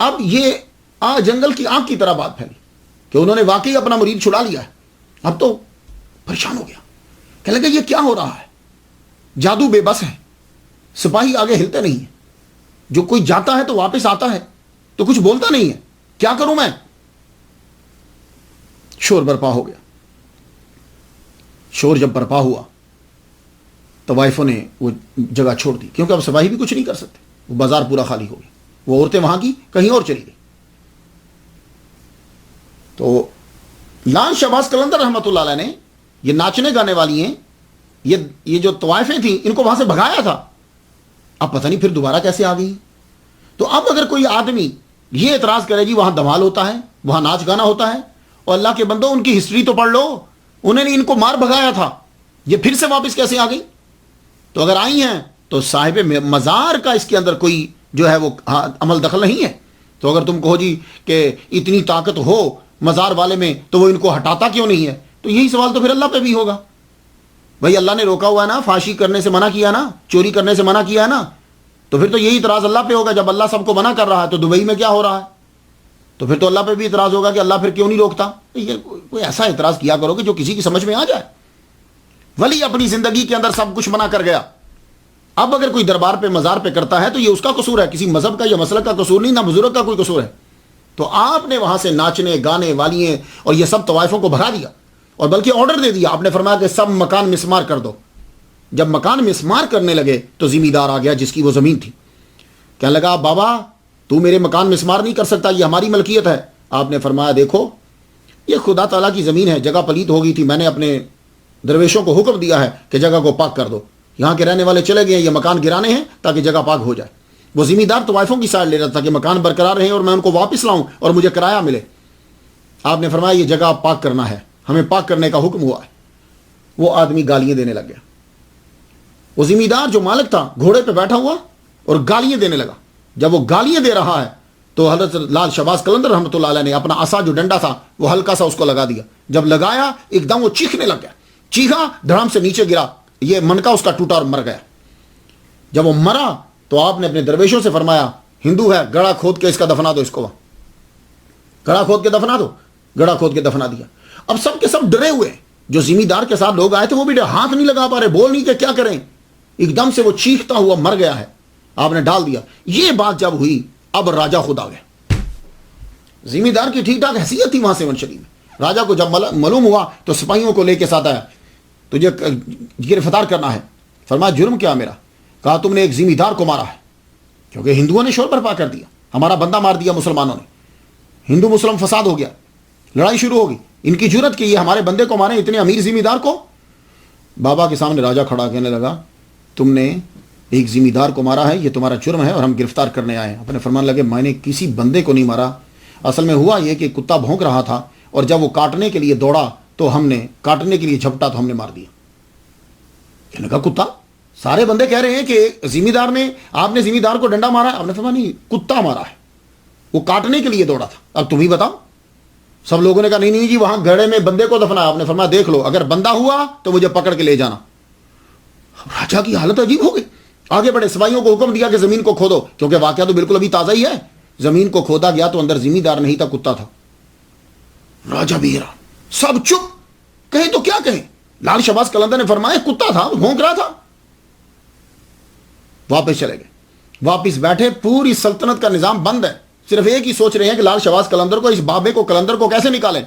اب یہ جنگل کی آگ کی طرح بات پھیلی کہ انہوں نے واقعی اپنا مرید چھڑا لیا ہے. اب تو پریشان ہو گیا, کہنے لگے یہ کیا ہو رہا ہے, جادو بے بس ہے, سپاہی آگے ہلتے نہیں ہیں, جو کوئی جاتا ہے تو واپس آتا ہے تو کچھ بولتا نہیں ہے, کیا کروں میں. شور برپا ہو گیا. شور جب برپا ہوا طوائفوں نے وہ جگہ چھوڑ دی, کیونکہ اب سپاہی بھی کچھ نہیں کر سکتے. وہ بازار پورا خالی ہو گیا, وہ عورتیں وہاں کی کہیں اور چلی گئی. تو لال شہباز قلندر رحمۃ اللہ علیہ نے یہ ناچنے گانے والی ہیں, یہ جو طوائفیں تھیں ان کو وہاں سے بھگایا تھا. اب پتہ نہیں پھر دوبارہ کیسے آ گئی. تو اب اگر کوئی آدمی یہ اعتراض کرے جی وہاں دھمال ہوتا ہے, وہاں ناچ گانا ہوتا ہے, اور اللہ کے بندو ان کی ہسٹری تو پڑھ لو, انہوں نے ان کو مار بھگایا تھا, یہ پھر سے واپس کیسے آ گئی. تو اگر آئی ہیں تو صاحب مزار کا اس کے اندر کوئی جو ہے وہ عمل دخل نہیں ہے. تو اگر تم کہو جی کہ اتنی طاقت ہو مزار والے میں تو وہ ان کو ہٹاتا کیوں نہیں ہے, تو یہی سوال تو پھر اللہ پہ بھی ہوگا. بھائی اللہ نے روکا ہوا ہے نا, فحاشی کرنے سے منع کیا نا, چوری کرنے سے منع کیا ہے نا, تو پھر تو یہی اعتراض اللہ پہ ہوگا. جب اللہ سب کو منع کر رہا ہے تو دبئی میں کیا ہو رہا ہے, تو پھر تو اللہ پہ بھی اعتراض ہوگا کہ اللہ پھر کیوں نہیں روکتا. یہ کوئی ایسا اعتراض کیا کرو کہ جو کسی کی سمجھ میں آ جائے. ولی اپنی زندگی کے اندر سب کچھ منع کر گیا. اب اگر کوئی دربار پہ مزار پہ کرتا ہے تو یہ اس کا قصور ہے, کسی مذہب کا یا مسلک کا قصور نہیں, نہ بزرگ کا کوئی قصور ہے. تو آپ نے وہاں سے ناچنے گانے والیاں اور یہ سب طوائفوں کو بھگا دیا, اور بلکہ آرڈر دے دیا. آپ نے فرمایا کہ سب مکان مسمار کر دو. جب مکان مسمار کرنے لگے تو ذمہ دار آ گیا جس کی وہ زمین تھی, کہنے لگا بابا تو میرے مکان مسمار نہیں کر سکتا, یہ ہماری ملکیت ہے. آپ نے فرمایا دیکھو یہ خدا تعالیٰ کی زمین ہے, جگہ پلیت ہو گئی تھی, میں نے اپنے درویشوں کو حکم دیا ہے کہ جگہ کو پاک کر دو. یہاں کے رہنے والے چلے گئے, یہ مکان گرانے ہیں تاکہ جگہ پاک ہو جائے. وہ ذمہ دار طوائفوں کی سائڈ لے رہا تھا کہ مکان برقرار رہیں اور میں ان کو واپس لاؤں اور مجھے کرایہ ملے. آپ نے فرمایا یہ جگہ پاک کرنا ہے, ہمیں پاک کرنے کا حکم ہوا ہے. وہ آدمی گالیاں دینے لگ گیا. وہ زمیندار جو مالک تھا گھوڑے پہ بیٹھا ہوا اور گالیاں دینے لگا. جب وہ گالیاں دے رہا ہے تو حضرت لال شہباز قلندر رحمۃ اللہ علیہ نے اپنا عصا جو ڈنڈا تھا وہ ہلکا سا اس کو لگا دیا. جب لگایا ایک دم وہ چیخنے لگ گیا, چیخا, دھڑام سے نیچے گرا, یہ منکا اس کا ٹوٹا اور مر گیا. جب وہ مرا تو آپ نے اپنے درویشوں سے فرمایا ہندو ہے, گڑھا کھود کے اس کا دفنا دو, اس کو گڑھا کھود کے دفنا دو. گڑھا کھود کے دفنا دیا. اب سب کے سب ڈرے ہوئے, جو زمیندار کے ساتھ لوگ آئے تھے وہ بھی ہاتھ نہیں لگا پا رہے, بول نہیں کہ کیا کریں. ایک دم سے وہ چیختا ہوا مر گیا ہے, آپ نے ڈال دیا. یہ بات جب ہوئی اب راجا خود آ گئے. زمیندار کی ٹھیک ٹھاک حیثیت تھی وہاں سے منشری میں. راجا کو جب معلوم ہوا تو سپاہیوں کو لے کے ساتھ آیا, تجھے گرفتار کرنا ہے. فرمایا جرم کیا میرا؟ کہا تم نے ایک زمیندار کو مارا ہے, کیونکہ ہندوؤں نے شور برپا کر دیا, ہمارا بندہ مار دیا مسلمانوں نے, ہندو مسلم فساد ہو گیا, لڑائی شروع ہو گئی. ان کی جرت کی یہ ہمارے بندے کو مارے, اتنے امیر زمیندار کو. بابا کے سامنے راجا کھڑا کہنے لگا تم نے ایک زمیندار کو مارا ہے, یہ تمہارا جرم ہے اور ہم گرفتار کرنے آئے ہیں. اپنے فرمان لگے میں نے کسی بندے کو نہیں مارا, اصل میں ہوا یہ کہ کتا بھونک رہا تھا اور جب وہ کاٹنے کے لیے دوڑا تو ہم نے کاٹنے کے لیے جھپٹا تو ہم نے مار دیا. کہنے لگا کتا؟ سارے بندے کہہ رہے ہیں کہ زمیندار نے, آپ نے زمیندار کو ڈنڈا مارا ہے. آپ نے فرمایا نہیں, کتا مارا ہے, وہ کاٹنے کے لیے دوڑا تھا, اب تم ہی بتاؤ. سب لوگوں نے کہا نہیں نہیں جی وہاں گھڑے میں بندے کو دفنا. آپ نے فرمایا دیکھ لو, اگر بندہ ہوا تو مجھے پکڑ کے لے جانا. راجا کی حالت عجیب ہو گئی. آگے بڑھے, سپاہیوں کو حکم دیا کہ زمین کو کھودو, کیونکہ واقعہ تو بالکل ابھی تازہ ہی ہے. زمین کو کھودا گیا تو اندر زمیندار نہیں تھا, کتا تھا. راجا بھی حیران, سب چپ, کہیں تو کیا کہیں. لال شہباز قلندر نے فرمایا کتا تھا, بھونک رہا تھا. واپس چلے گئے, واپس بیٹھے, پوری سلطنت کا نظام بند ہے, صرف ایک ہی سوچ رہے ہیں کہ لال شہباز قلندر کو, اس بابے کو, قلندر کو کیسے نکالیں.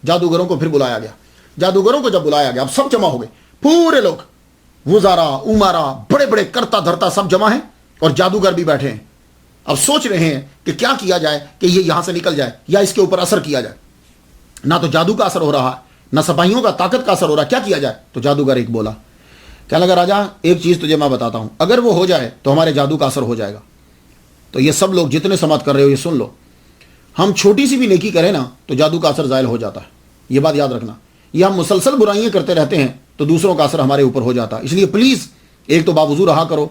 جادوگروں کو پھر بلایا گیا. جادوگروں کو جب بلایا گیا اب سب جمع ہو گئے, پورے لوگ, وزارا, عمارا, بڑے بڑے کرتا دھرتا سب جمع ہیں اور جادوگر بھی بیٹھے ہیں. اب سوچ رہے ہیں کہ کیا کیا جائے کہ یہ یہاں سے نکل جائے یا اس کے اوپر اثر کیا جائے. نہ تو جادو کا اثر ہو رہا, نہ سپاہیوں کا طاقت کا اثر ہو رہا, کیا کیا جائے. تو جادوگر ایک بولا, کہنے لگا راجا ایک چیز تجھے میں بتاتا ہوں, اگر وہ ہو جائے تو ہمارے جادو کا اثر ہو جائے گا. تو یہ سب لوگ جتنے سماعت کر رہے ہو یہ سن لو, ہم چھوٹی سی بھی نیکی کریں نا تو جادو کا اثر زائل ہو جاتا ہے, یہ بات یاد رکھنا. یہ ہم مسلسل برائیاں کرتے رہتے ہیں تو دوسروں کا اثر ہمارے اوپر ہو جاتا ہے. اس لیے پلیز ایک تو باوضو رہا کرو,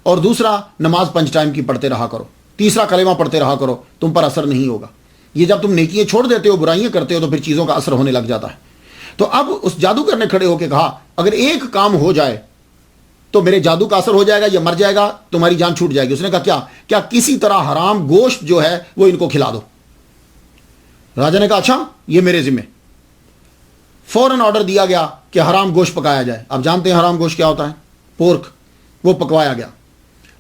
اور دوسرا نماز 5 ٹائم کی پڑھتے رہا کرو, تیسرا کلمہ پڑھتے رہا کرو, تم پر اثر نہیں ہوگا. یہ جب تم نیکیاں چھوڑ دیتے ہو, برائیاں کرتے ہو, تو پھر چیزوں کا اثر ہونے لگ جاتا ہے. تو اب اس جادوگر نے کھڑے ہو کے کہا اگر ایک کام ہو جائے تو میرے جادو کا اثر ہو جائے گا, یہ مر جائے گا, تمہاری جان چھوٹ جائے گی. اس نے کہا کیا؟ کیا کسی طرح حرام گوشت جو ہے وہ ان کو کھلا دو. راجا نے کہا اچھا یہ میرے ذمہ. فوراً آرڈر دیا گیا کہ حرام گوشت پکایا جائے. آپ جانتے ہیں حرام گوشت کیا ہوتا ہے, پورک. وہ پکوایا گیا.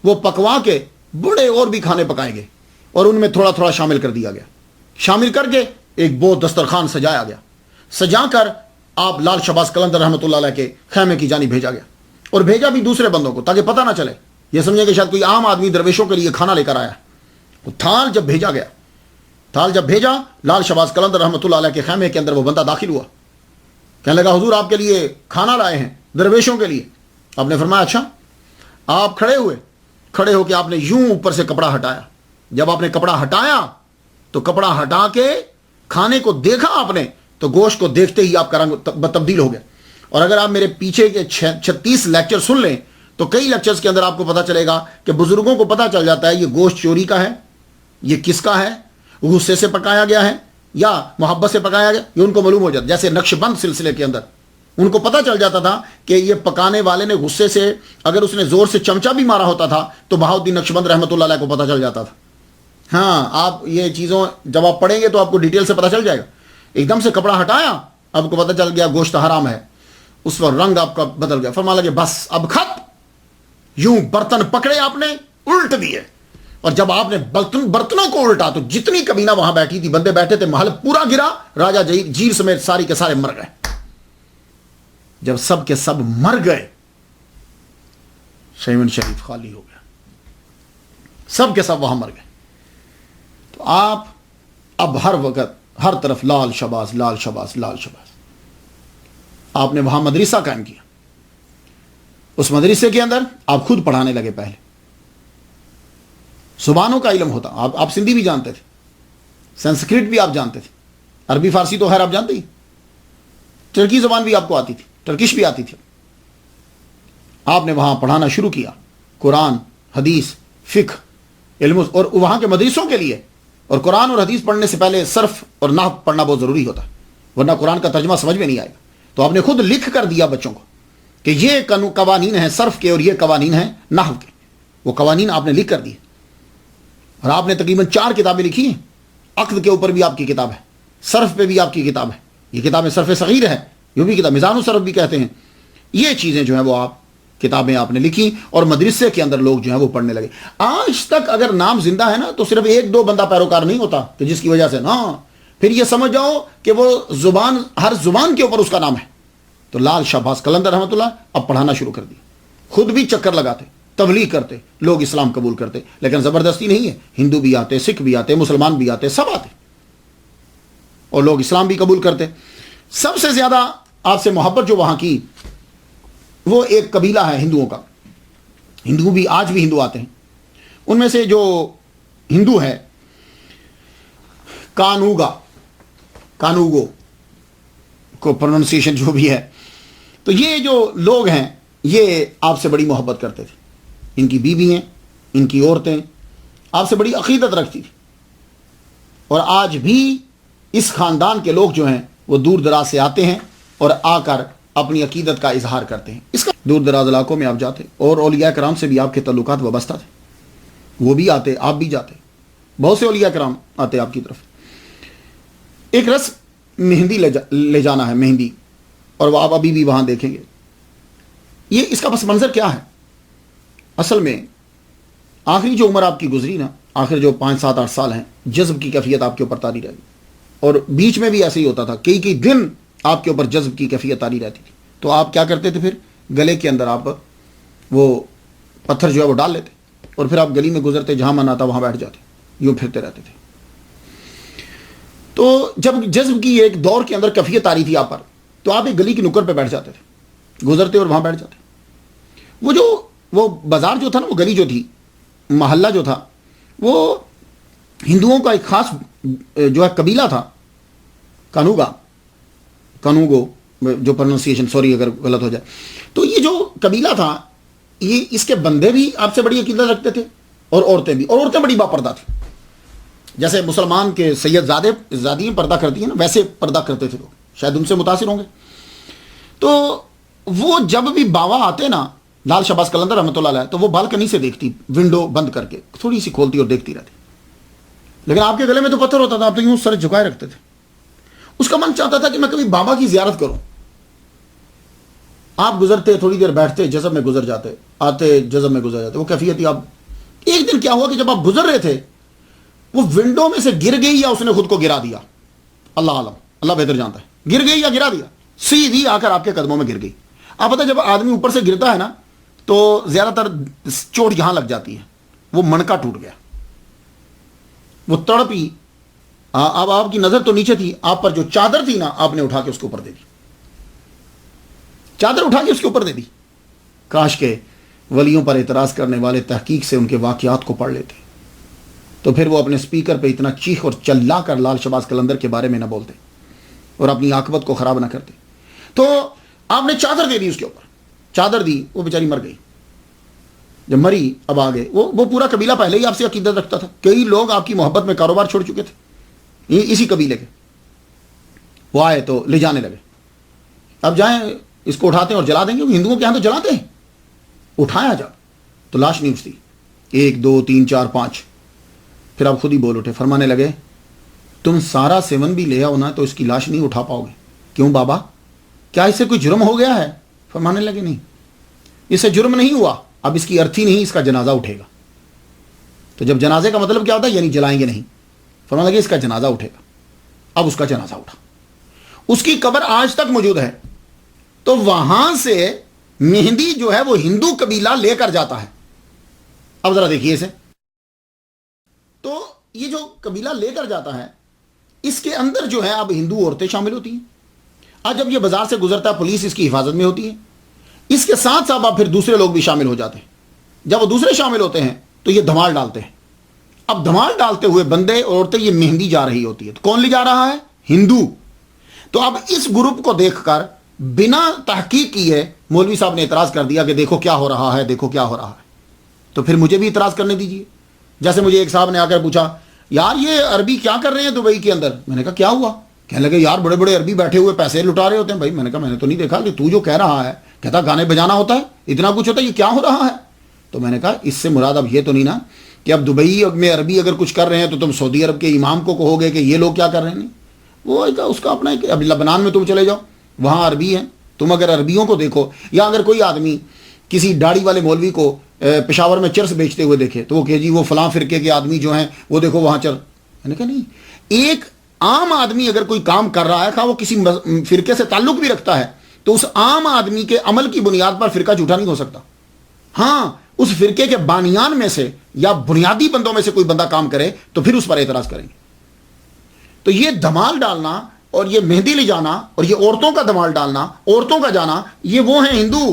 وہ پکوا کے بڑے اور بھی کھانے پکائے گئے اور ان میں تھوڑا تھوڑا شامل کر دیا گیا. شامل کر کے ایک بہت دسترخوان سجایا گیا. سجا کر آپ لال شہباز قلندر رحمۃ اللہ علیہ کے خیمے کی جانب بھیجا گیا, اور بھیجا بھی دوسرے بندوں کو تاکہ پتہ نہ چلے, یہ سمجھے کہ شاید کوئی عام آدمی درویشوں کے لیے کھانا لے کر آیا. وہ تھال جب بھیجا گیا, تھال جب بھیجا, لال شہباز قلندر رحمۃ اللہ علیہ کے خیمے کے اندر وہ بندہ داخل ہوا. کہنے لگا حضور آپ کے لیے کھانا لائے ہیں, درویشوں کے لیے. آپ نے فرمایا اچھا. آپ کھڑے ہوئے, کھڑے ہو کے آپ نے یوں اوپر سے کپڑا ہٹایا. جب آپ نے کپڑا ہٹایا تو کپڑا ہٹا کے کھانے کو دیکھا آپ نے, تو گوشت کو دیکھتے ہی آپ کا رنگ تبدیل ہو گیا. اور اگر آپ میرے پیچھے کے 36 لیکچر سن لیں تو کئی لیکچرز کے اندر آپ کو پتا چلے گا کہ بزرگوں کو پتا چل جاتا ہے یہ گوشت چوری کا ہے, یہ کس کا ہے, غصے سے پکایا گیا ہے یا محبت سے پکایا گیا, یہ ان کو معلوم ہو جاتا. جیسے نقش بند سلسلے کے اندر ان کو پتا چل جاتا تھا کہ یہ پکانے والے نے غصے سے, اگر اس نے زور سے چمچا بھی مارا ہوتا تھا تو بہاؤدین نقش بند رحمۃ اللہ علیہ کو پتا چل جاتا تھا. ہاں آپ یہ چیزوں جب آپ پڑھیں گے تو آپ کو ڈیٹیل سے پتا چل جائے گا. ایک دم سے کپڑا ہٹایا, آپ کو پتا چل گیا گوشت حرام ہے. اس وقت رنگ آپ کا بدل گیا. فرمان لگے بس اب خط. یوں برتن پکڑے آپ نے, الٹ دیے, اور جب آپ نے برتنوں کو الٹا تو جتنی کمینہ وہاں بیٹھی تھی, بندے بیٹھے تھے, محل پورا گرا. راجا جیر سمیت ساری کے سارے مر گئے. جب سب کے سب مر گئے, شیون شریف خالی ہو گیا. سب کے سب وہاں مر گئے. تو آپ اب ہر وقت ہر طرف لال شہباز, لال شہباز, لال شہباز. آپ نے وہاں مدرسہ قائم کیا. اس مدرسے کے اندر آپ خود پڑھانے لگے. پہلے زبانوں کا علم ہوتا, آپ سندھی بھی جانتے تھے, سنسکرت بھی آپ جانتے تھے, عربی فارسی تو خیر آپ جانتے ہی, ترکی زبان بھی آپ کو آتی تھی. ٹرکش بھی آتی تھی. آپ نے وہاں پڑھانا شروع کیا قرآن حدیث فقہ علم، اور وہاں کے مدرسوں کے لیے اور قرآن اور حدیث پڑھنے سے پہلے صرف اور نحو پڑھنا بہت ضروری ہوتا ہے، ورنہ قرآن کا ترجمہ سمجھ میں نہیں آئے گا. تو آپ نے خود لکھ کر دیا بچوں کو کہ یہ قوانین ہیں صرف کے اور یہ قوانین ہیں نحو کے. وہ قوانین آپ نے لکھ کر دیے، اور آپ نے تقریباً 4 کتابیں لکھی ہیں. عقد کے اوپر بھی آپ کی کتاب ہے، صرف پہ بھی آپ کی کتاب ہے. یہ کتابیں صرف صغیر ہے، یہ بھی کتاب میزان الصرف بھی کہتے ہیں. یہ چیزیں جو ہیں وہ آپ کتابیں آپ نے لکھی، اور مدرسے کے اندر لوگ جو ہیں وہ پڑھنے لگے. آج تک اگر نام زندہ ہے نا تو صرف 1-2 بندہ پیروکار نہیں ہوتا کہ جس کی وجہ سے نا، پھر یہ سمجھ جاؤ کہ وہ زبان، ہر زبان کے اوپر اس کا نام ہے. تو لال شہباز قلندر رحمۃ اللہ اب پڑھانا شروع کر دی. خود بھی چکر لگاتے، تبلیغ کرتے، لوگ اسلام قبول کرتے، لیکن زبردستی نہیں ہے. ہندو بھی آتے، سکھ بھی آتے، مسلمان بھی آتے، سب آتے اور لوگ اسلام بھی قبول کرتے. سب سے زیادہ آپ سے محبت جو وہاں کی، وہ ایک قبیلہ ہے ہندوؤں کا. ہندو بھی آج بھی ہندو آتے ہیں. ان میں سے جو ہندو ہے کانوگو کو پروننسیشن جو بھی ہے، تو یہ جو لوگ ہیں یہ آپ سے بڑی محبت کرتے تھے. ان کی بیوی ہیں، ان کی عورتیں آپ سے بڑی عقیدت رکھتی تھی. اور آج بھی اس خاندان کے لوگ جو ہیں وہ دور دراز سے آتے ہیں اور آ کر اپنی عقیدت کا اظہار کرتے ہیں. اس کا دور دراز علاقوں میں آپ جاتے اور اولیاء کرام سے بھی آپ کے تعلقات وابستہ تھے، وہ بھی آتے، آپ بھی جاتے، بہت سے اولیاء کرام آتے آپ کی طرف. ایک رسم مہندی لے جانا ہے، مہندی، اور وہ آپ ابھی بھی وہاں دیکھیں گے. یہ اس کا پس منظر کیا ہے؟ اصل میں آخری جو عمر آپ کی گزری نا، آخر جو 5-7-8 سال ہیں، جذب کی کیفیت آپ کے اوپر طاری رہی. اور بیچ میں بھی ایسے ہی ہوتا تھا، کئی دن آپ کے اوپر جذب کی کیفیت طاری رہتی تھی. تو آپ کیا کرتے تھے؟ پھر گلے کے اندر آپ وہ پتھر جو ہے وہ ڈال لیتے، اور پھر آپ گلی میں گزرتے، جہاں من آتا وہاں بیٹھ جاتے، یوں پھرتے رہتے تھے. تو جب جذب کی ایک دور کے اندر کیفیت آ رہی تھی آپ پر، تو آپ ایک گلی کی نکڑ پہ بیٹھ جاتے تھے، گزرتے اور وہاں بیٹھ جاتے. وہ بازار جو تھا نا، وہ گلی جو تھی، محلہ جو تھا، وہ ہندوؤں کا ایک خاص جو ہے قبیلہ تھا، کانوگو جو پروننسیشن، سوری اگر غلط ہو جائے. تو یہ جو قبیلہ تھا، یہ اس کے بندے بھی آپ سے بڑی عقیدت رکھتے تھے، اور عورتیں بھی، اور عورتیں بڑی باپردہ تھیں. جیسے مسلمان کے سید زادیاں پردہ کرتی ہیں نا، ویسے پردہ کرتے تھے لوگ. شاید ان سے متاثر ہوں گے. تو وہ جب بھی باوا آتے نا، لال شہباز قلندر رحمۃ اللہ علیہ، تو وہ بالکنی سے دیکھتی، ونڈو بند کر کے تھوڑی سی کھولتی اور دیکھتی رہتی. لیکن آپ کے گلے میں تو پتھر ہوتا تھا، آپ تو یوں سر جھکائے رکھتے تھے. اس کا من چاہتا تھا کہ میں کبھی بابا کی زیارت کروں. آپ گزرتے، تھوڑی دیر بیٹھتے، جذب میں گزر جاتے، آتے، جذب میں گزر جاتے. وہ کیفیت ہی آپ. ایک دن کیا ہوا کہ جب آپ گزر رہے تھے، وہ ونڈو میں سے گر گئی یا اس نے خود کو گرا دیا، اللہ عالم، اللہ بہتر جانتا ہے، گر گئی یا گرا دیا، سیدھی آ کر آپ کے قدموں میں گر گئی. آپ پتہ جب آدمی اوپر سے گرتا ہے نا تو زیادہ تر چوٹ یہاں لگ جاتی ہے. وہ منکا ٹوٹ گیا، وہ تڑپی. اب آپ کی نظر تو نیچے تھی، آپ پر جو چادر تھی نا، آپ نے اٹھا کے اس کے اوپر دے دی، چادر اٹھا کے اس کے اوپر دے دی. کاش کے ولیوں پر اعتراض کرنے والے تحقیق سے ان کے واقعات کو پڑھ لیتے، تو پھر وہ اپنے سپیکر پہ اتنا چیخ اور چلا کر لال شہباز قلندر کے بارے میں نہ بولتے اور اپنی عاقبت کو خراب نہ کرتے. تو آپ نے چادر دے دی اس کے اوپر، چادر دی، وہ بیچاری مر گئی. جب مری، اب آ گئے. وہ پورا قبیلہ پہلے ہی آپ سے عقیدت رکھتا تھا. کئی لوگ آپ کی محبت میں کاروبار چھوڑ چکے تھے اسی قبیلے کے. وہ آئے تو لے جانے لگے. اب جائیں، اس کو اٹھاتے ہیں اور جلا دیں گے. ہندوؤں کے یہاں تو جلاتے ہیں. اٹھایا جب تو لاش نہیں اٹھتی. 1 2 3 4 5. پھر آپ خود ہی بول اٹھے، فرمانے لگے تم سارا سیون بھی لے آؤ نا تو اس کی لاش نہیں اٹھا پاؤ گے. کیوں بابا، کیا اس سے کوئی جرم ہو گیا ہے؟ فرمانے لگے نہیں، اس سے جرم نہیں ہوا، اب اس کی ارتھی نہیں، اس کا جنازہ اٹھے گا. تو جب جنازے کا مطلب کیا ہوتا ہے؟ یعنی جلائیں گے نہیں. فرمانے لگے اس کا جنازہ اٹھے گا. اب اس کا جنازہ اٹھا. اس کی قبر آج تک موجود ہے. تو وہاں سے مہندی جو ہے وہ ہندو قبیلہ لے کر جاتا ہے. اب ذرا دیکھیے اسے. تو یہ جو قبیلہ لے کر جاتا ہے، اس کے اندر جو ہے اب ہندو عورتیں شامل ہوتی ہیں. آج جب یہ بازار سے گزرتا ہے، پولیس اس کی حفاظت میں ہوتی ہے. اس کے ساتھ ساتھ اب پھر دوسرے لوگ بھی شامل ہو جاتے ہیں. جب وہ دوسرے شامل ہوتے ہیں تو یہ دھمال ڈالتے ہیں. اب دھمال ڈالتے ہوئے بندے اور عورتیں، یہ مہندی جا رہی ہوتی ہے. تو کون لے جا رہا ہے؟ ہندو. تو اب اس گروپ کو دیکھ کر بنا تحقیق کیے مولوی صاحب نے اعتراض کر دیا کہ دیکھو کیا ہو رہا ہے، دیکھو کیا ہو رہا ہے. تو پھر مجھے بھی اعتراض کرنے دیجیے. جیسے مجھے ایک صاحب نے آ کر پوچھا یار یہ عربی کیا کر رہے ہیں دبئی کے اندر؟ میں نے کہا کیا ہوا؟ کہنے لگے یار بڑے بڑے عربی بیٹھے ہوئے پیسے لٹا رہے ہوتے ہیں. بھائی میں نے کہا میں نے تو نہیں دیکھا کہ تو جو کہہ رہا ہے، کہتا گانے بجانا ہوتا ہے، اتنا کچھ ہوتا ہے، یہ کیا ہو رہا ہے؟ تو میں نے کہا اس سے مراد اب یہ تو نہیں نا کہ اب دبئی میں عربی اگر کچھ کر رہے ہیں تو تم سعودی عرب کے امام کو کہو گے کہ یہ لوگ کیا کر رہے ہیں؟ وہ اس کا اپنا اب لبنان میں تم چلے جاؤ، وہاں عربی ہے. تم اگر عربیوں کو دیکھو، یا اگر کوئی آدمی کسی داڑھی والے مولوی کو پشاور میں چرس بیچتے ہوئے دیکھے تو وہ کہ جی وہ فلاں فرقے کے آدمی جو ہیں وہ دیکھو وہاں چل. میں نے کہا نہیں، ایک عام آدمی اگر کوئی کام کر رہا ہے خواہ وہ کسی فرقے سے تعلق بھی رکھتا ہے تو اس عام آدمی کے عمل کی بنیاد پر فرقہ جھوٹا نہیں ہو سکتا. ہاں اس فرقے کے بانیان میں سے یا بنیادی بندوں میں سے کوئی بندہ کام کرے تو پھر اس پر اعتراض کریں گے. تو یہ دھمال ڈالنا اور یہ مہندی لے جانا اور یہ عورتوں کا دھمال ڈالنا، عورتوں کا جانا، یہ وہ ہیں ہندو،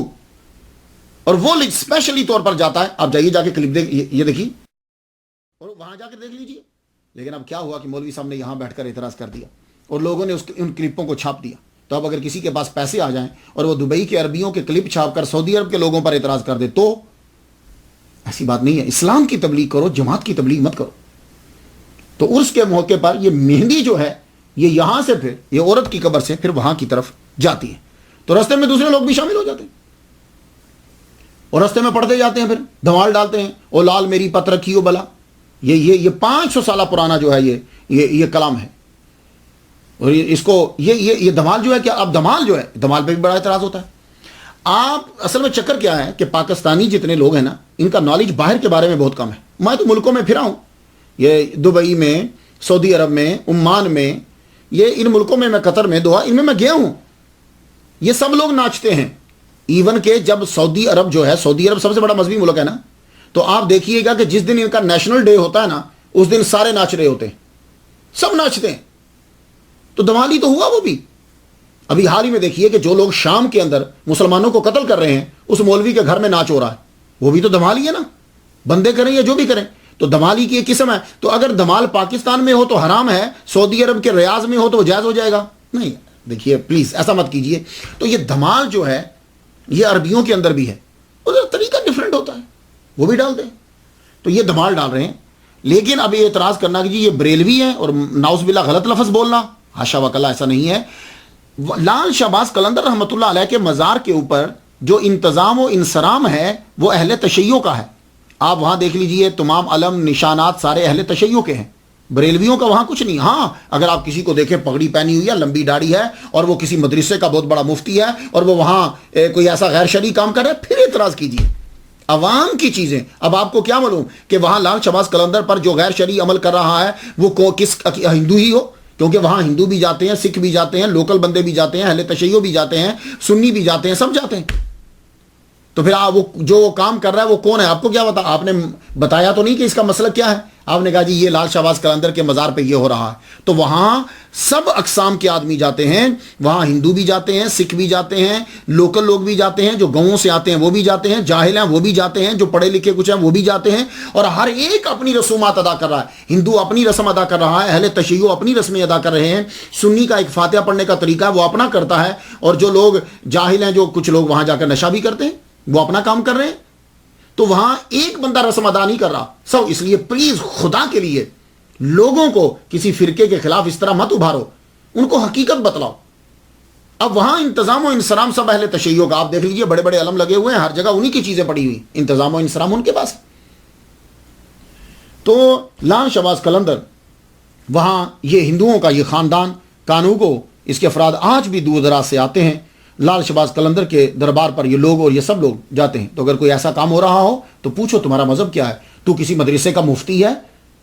اور وہ اسپیشلی طور پر جاتا ہے. آپ جائیے جا کے کلپ دیکھ، یہ دیکھیے اور وہاں جا کے دیکھ لیجیے. لیکن اب کیا ہوا کہ مولوی صاحب نے یہاں بیٹھ کر اعتراض کر دیا اور لوگوں نے ان کلپوں کو چھاپ دیا. تو اب اگر کسی کے پاس پیسے آ جائیں اور وہ دبئی کے عربیوں کے کلپ چھاپ کر سعودی عرب کے لوگوں پر اعتراض کر دے تو ایسی بات نہیں ہے. اسلام کی تبلیغ کرو، جماعت کی تبلیغ مت کرو. تو عرس کے موقع پر یہ مہندی جو ہے یہ یہاں سے پھر یہ عورت کی قبر سے پھر وہاں کی طرف جاتی ہے. تو راستے میں دوسرے لوگ بھی شامل ہو جاتے ہیں اور راستے میں پڑھتے جاتے ہیں، پھر دھمال ڈالتے ہیں او لال میری پت رکھیو بلا. یہ 500 سالہ پرانا جو ہے یہ کلام ہے. اور اس کو یہ دھمال جو ہے کہ اب دھمال جو ہے، دھمال پہ بھی بڑا اعتراض ہوتا ہے. آپ اصل میں چکر کیا ہے کہ پاکستانی جتنے لوگ ہیں نا ان کا نالج باہر کے بارے میں بہت کم ہے. میں تو ملکوں میں پھرا ہوں، یہ دبئی میں، سعودی عرب میں، عمان میں، یہ ان ملکوں میں قطر میں، دوحہ، ان میں گیا ہوں. یہ سب لوگ ناچتے ہیں. ایون کہ جب سعودی عرب جو ہے، سعودی عرب سب سے بڑا مذہبی ملک ہے نا، تو آپ دیکھیے گا کہ جس دن ان کا نیشنل ڈے ہوتا ہے نا اس دن سارے ناچ رہے ہوتے ہیں، سب ناچتے ہیں. تو دمالی تو ہوا وہ بھی. ابھی حال ہی میں دیکھیے کہ جو لوگ شام کے اندر مسلمانوں کو قتل کر رہے ہیں اس مولوی کے گھر میں ناچ ہو رہا ہے، وہ بھی تو دمالی ہے نا. بندے کریں یا جو بھی کریں تو دمالی کی ایک قسم ہے. تو اگر دمال پاکستان میں ہو تو حرام ہے، سعودی عرب کے ریاض میں ہو تو وہ جائز ہو جائے گا؟ نہیں. دیکھیے پلیز ایسا مت کیجئے. تو یہ دمال جو ہے یہ عربیوں کے اندر بھی ہے، ادھر طریقہ ڈیفرنٹ ہوتا ہے، وہ بھی ڈال دیں. تو یہ دمال ڈال رہے ہیں. لیکن اب یہ اعتراض کرنا کہ جی یہ بریلوی ہے اور ناؤز باللہ غلط لفظ بولنا، حاشا وکلا، ایسا نہیں ہے. لال شہباز قلندر رحمۃ اللہ علیہ کے مزار کے اوپر جو انتظام و انصرام ہے وہ اہل تشیع کا ہے. آپ وہاں دیکھ لیجئے تمام علم نشانات سارے اہل تشیع کے ہیں، بریلویوں کا وہاں کچھ نہیں. ہاں اگر آپ کسی کو دیکھیں پگڑی پہنی ہوئی ہے، لمبی داڑھی ہے اور وہ کسی مدرسے کا بہت بڑا مفتی ہے اور وہ وہاں کوئی ایسا غیر شرعی کام کر رہا ہے، پھر اعتراض کیجئے. عوام کی چیزیں. اب آپ کو کیا معلوم کہ وہاں لال شہباز قلندر پر جو غیر شرعی عمل کر رہا ہے وہ کس ہندو ہی ہو؟ کیونکہ وہاں ہندو بھی جاتے ہیں، سکھ بھی جاتے ہیں، لوکل بندے بھی جاتے ہیں، اہل تشیع بھی جاتے ہیں، سنی بھی جاتے ہیں، سب جاتے ہیں. تو پھر وہ جو کام کر رہا ہے وہ کون ہے؟ آپ کو کیا بتا؟ آپ نے بتایا تو نہیں کہ اس کا مسئلہ کیا ہے. آپ نے کہا جی یہ لال شہباز قلندر کے مزار پہ یہ ہو رہا ہے. تو وہاں سب اقسام کے آدمی جاتے ہیں، وہاں ہندو بھی جاتے ہیں، سکھ بھی جاتے ہیں، لوکل لوگ بھی جاتے ہیں، جو گاؤں سے آتے ہیں وہ بھی جاتے ہیں، جاہل ہیں وہ بھی جاتے ہیں، جو پڑھے لکھے کچھ ہیں وہ بھی جاتے ہیں. اور ہر ایک اپنی رسومات ادا کر رہا ہے. ہندو اپنی رسم ادا کر رہا ہے، اہل تشیع اپنی رسمیں ادا کر رہے ہیں، سنی کا ایک فاتحہ پڑھنے کا طریقہ ہے وہ اپنا کرتا ہے، اور جو لوگ جاہل ہیں، جو کچھ لوگ وہاں جا کر نشہ بھی کرتے ہیں، وہ اپنا کام کر رہے ہیں. تو وہاں ایک بندہ رسم ادا نہیں کر رہا سب. اس لیے پلیز خدا کے لیے لوگوں کو کسی فرقے کے خلاف اس طرح مت ابھارو، ان کو حقیقت بتلاؤ. اب وہاں انتظام و انصرام سب اہل تشیع کا. آپ دیکھ لیجئے بڑے بڑے علم لگے ہوئے ہیں، ہر جگہ انہی کی چیزیں پڑی ہوئی، انتظام و انصرام ان کے پاس. تو لال شہباز قلندر وہاں یہ ہندوؤں کا یہ خاندان کانوگو، اس کے افراد آج بھی دور دراز سے آتے ہیں لال شہباز قلندر کے دربار پر. یہ لوگ اور یہ سب لوگ جاتے ہیں. تو اگر کوئی ایسا کام ہو رہا ہو تو پوچھو تمہارا مذہب کیا ہے؟ تو کسی مدرسے کا مفتی ہے؟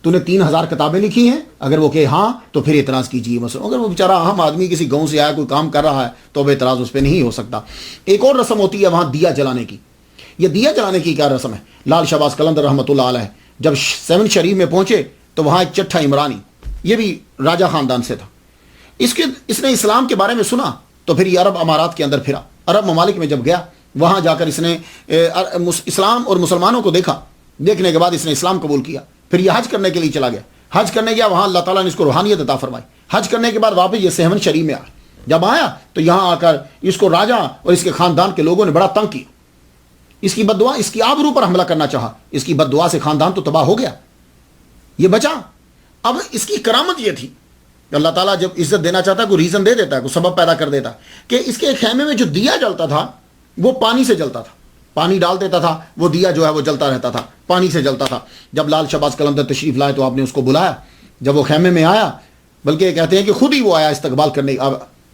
تو نے 3000 کتابیں لکھی ہیں؟ اگر وہ کہ ہاں تو پھر اعتراض کیجیے. مثلا اگر وہ بیچارہ اہم آدمی کسی گاؤں سے آیا کوئی کام کر رہا ہے تو اب اعتراض اس پہ نہیں ہو سکتا. ایک اور رسم ہوتی ہے وہاں دیا جلانے کی. یہ دیا جلانے کی کیا رسم ہے؟ لال شہباز قلندر رحمۃ اللہ علیہ جب 7 شریف میں پہنچے تو وہاں ایک چٹھا عمرانی، یہ بھی راجہ خاندان سے تھا، اس نے اسلام کے بارے میں سنا تو پھر یہ عرب امارات کے اندر پھرا. عرب ممالک میں جب گیا وہاں جا کر اس نے اسلام اور مسلمانوں کو دیکھا. دیکھنے کے بعد اس نے اسلام قبول کیا. پھر یہ حج کرنے کے لیے چلا گیا. حج کرنے گیا، وہاں اللہ تعالیٰ نے اس کو روحانیت عطا فرمائی. حج کرنے کے بعد واپس یہ 7 شریف میں آیا. جب آیا تو یہاں آ کر اس کو راجا اور اس کے خاندان کے لوگوں نے بڑا تنگ کیا، اس کی بددعا، اس کی آبرو پر حملہ کرنا چاہا، اس کی بددعا سے خاندان تو تباہ ہو گیا، یہ بچا۔ اب اس کی کرامت یہ تھی کہ اللہ تعالیٰ جب عزت دینا چاہتا ہے کوئی ریزن دے دیتا ہے، کوئی سبب پیدا کر دیتا ہے، کہ اس کے خیمے میں جو دیا جلتا تھا وہ پانی سے جلتا تھا، پانی ڈال دیتا تھا، وہ دیا جو ہے وہ جلتا رہتا تھا، پانی سے جلتا تھا۔ جب لال شہباز قلندر تشریف لائے تو آپ نے اس کو بلایا، جب وہ خیمے میں آیا، بلکہ یہ کہتے ہیں کہ خود ہی وہ آیا استقبال کرنے،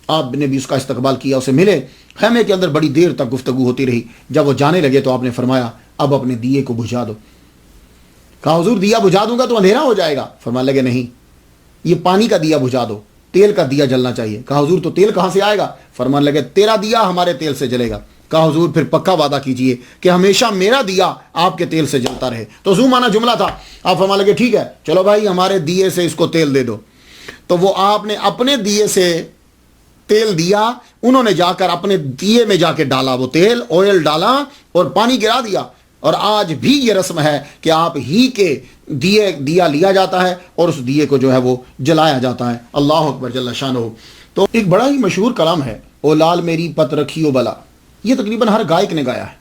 آپ نے بھی اس کا استقبال کیا، اسے ملے، خیمے کے اندر بڑی دیر تک گفتگو ہوتی رہی۔ جب وہ جانے لگے تو آپ نے فرمایا اب اپنے دیے کو بجھا دو۔ کہا حضور دیا بجھا دوں گا تو اندھیرا ہو جائے گا۔ فرمانے لگے نہیں، یہ پانی کا دیا بجھا دو، تیل کا دیا جلنا چاہیے۔ کہا حضور تو تیل کہاں سے آئے گا؟ فرمانے لگے تیرا دیا ہمارے تیل سے جلے گا۔ کہا حضور پھر پکا وعدہ کیجئے کہ ہمیشہ میرا دیا آپ کے تیل سے جلتا رہے۔ تو زو مانا جملہ تھا۔ آپ فرمانے لگے ٹھیک ہے چلو بھائی ہمارے دیے سے اس کو تیل دے دو۔ تو وہ آپ نے اپنے دیے سے تیل دیا، انہوں نے جا کر اپنے دیے میں جا کے ڈالا، وہ تیل آئل ڈالا اور پانی گرا دیا۔ اور آج بھی یہ رسم ہے کہ آپ ہی کے دیا لیا جاتا ہے اور اس دیے کو جو ہے وہ جلایا جاتا ہے۔ اللہ اکبر جل شانہ۔ تو ایک بڑا ہی مشہور کلام ہے، او لال میری پت رکھیو بلا، یہ تقریباً ہر گائک نے گایا ہے۔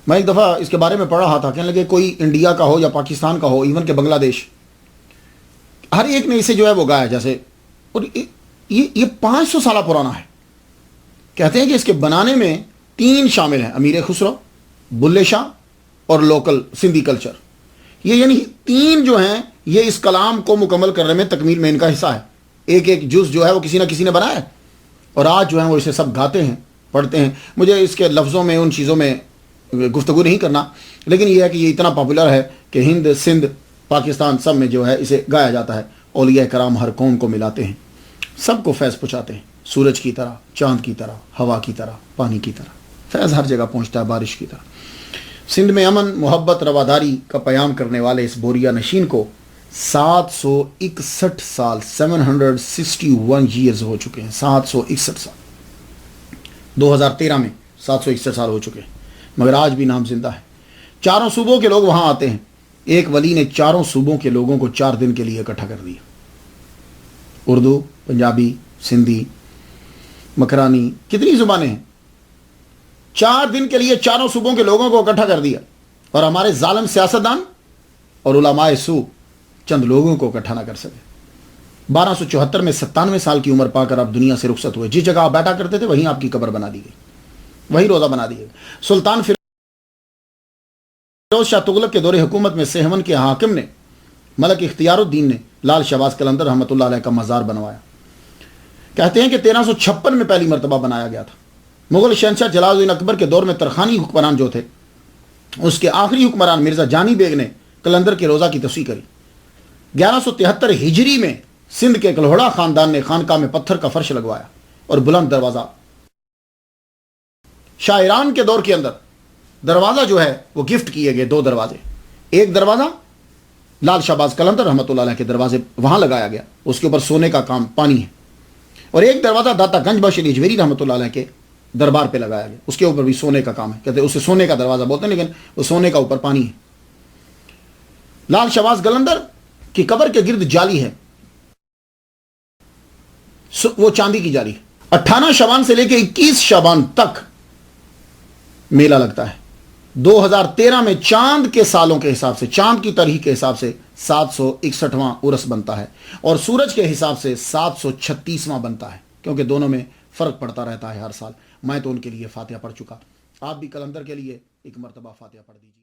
میں ایک دفعہ اس کے بارے میں پڑھ رہا تھا، کہنے لگے کوئی انڈیا کا ہو یا پاکستان کا ہو، ایون کہ بنگلہ دیش، ہر ایک نے اسے جو ہے وہ گایا جیسے، اور یہ 500 سالہ پرانا ہے۔ کہتے ہیں کہ اس کے بنانے میں 3 شامل ہیں، امیر خسرو، بلے شاہ اور لوکل سندھی کلچر۔ یہ یعنی 3 جو ہیں یہ اس کلام کو مکمل کرنے میں، تکمیل میں ان کا حصہ ہے۔ ایک ایک جز جو ہے وہ کسی نہ کسی نے بنایا ہے، اور آج جو ہے وہ اسے سب گاتے ہیں، پڑھتے ہیں۔ مجھے اس کے لفظوں میں ان چیزوں میں گفتگو نہیں کرنا، لیکن یہ ہے کہ یہ اتنا پاپولر ہے کہ ہند، سندھ، پاکستان سب میں جو ہے اسے گایا جاتا ہے۔ اولیاء کرام ہر قوم کو ملاتے ہیں، سب کو فیض پہنچاتے ہیں، سورج کی طرح، چاند کی طرح، ہوا کی طرح، پانی کی طرح، فیض ہر جگہ پہنچتا ہے، بارش کی طرح۔ سندھ میں امن، محبت، رواداری کا پیام کرنے والے اس بوریا نشین کو 761 سال 761 ایئرز ہو چکے ہیں، 761 سال۔ 2013 میں 761 سال ہو چکے ہیں، مگر آج بھی نام زندہ ہے۔ 4 صوبوں کے لوگ وہاں آتے ہیں۔ ایک ولی نے 4 صوبوں کے لوگوں کو 4 دن کے لیے اکٹھا کر دیا، اردو، پنجابی، سندھی، مکرانی، کتنی زبانیں ہیں، 4 دن کے لیے 4 صوبوں کے لوگوں کو اکٹھا کر دیا۔ اور ہمارے ظالم سیاستدان اور علماء سو چند لوگوں کو اکٹھا نہ کر سکے۔ 1274 میں 97 سال کی عمر پا کر آپ دنیا سے رخصت ہوئے۔ جس جگہ آپ بیٹھا کرتے تھے وہیں آپ کی قبر بنا دی گئی، وہی روزہ بنا دی گئی۔ سلطان فیروز شاہ تغلق کے دور حکومت میں سہون کے حاکم نے، ملک اختیار الدین نے، لال شہباز قلندر رحمۃ اللہ علیہ کا مزار بنوایا۔ کہتے ہیں کہ 1356 میں پہلی مرتبہ بنایا گیا تھا۔ مغل شہنشاہ جلال الدین اکبر کے دور میں ترخانی حکمران جو تھے، اس کے آخری حکمران مرزا جانی بیگ نے قلندر کے روزہ کی توسیع کری۔ 1173 ہجری میں سندھ کے کلہوڑا خاندان نے خانقاہ میں پتھر کا فرش لگوایا اور بلند دروازہ۔ شاہ ایران کے دور کے اندر دروازہ جو ہے وہ گفٹ کیے گئے 2 دروازے۔ ایک دروازہ لال شہباز قلندر رحمۃ اللہ علیہ کے دروازے وہاں لگایا گیا، اس کے اوپر سونے کا کام پانی ہے۔ اور ایک دروازہ داتا گنج بخش علی اجمیری رحمۃ اللہ علیہ کے دربار پہ لگایا گیا، اس کے اوپر بھی سونے کا کام ہے، کہتے ہیں اسے سونے کا دروازہ بولتے ہیں، لیکن وہ سونے کا اوپر پانی ہے۔ لال شہباز قلندر کی قبر کے گرد جالی ہے، وہ چاندی کی جالی ہے۔ 18 شعبان سے لے کے 21 شعبان تک میلہ لگتا ہے۔ 2013 میں چاند کے سالوں کے حساب سے، چاند کی تاریخ کے حساب سے 761واں عرس بنتا ہے، اور سورج کے حساب سے 736واں بنتا ہے، کیونکہ دونوں میں فرق پڑتا رہتا ہے ہر سال۔ میں تو ان کے لیے فاتحہ پڑھ چکا، آپ بھی قلندر کے لیے ایک مرتبہ فاتحہ پڑھ دیجیے۔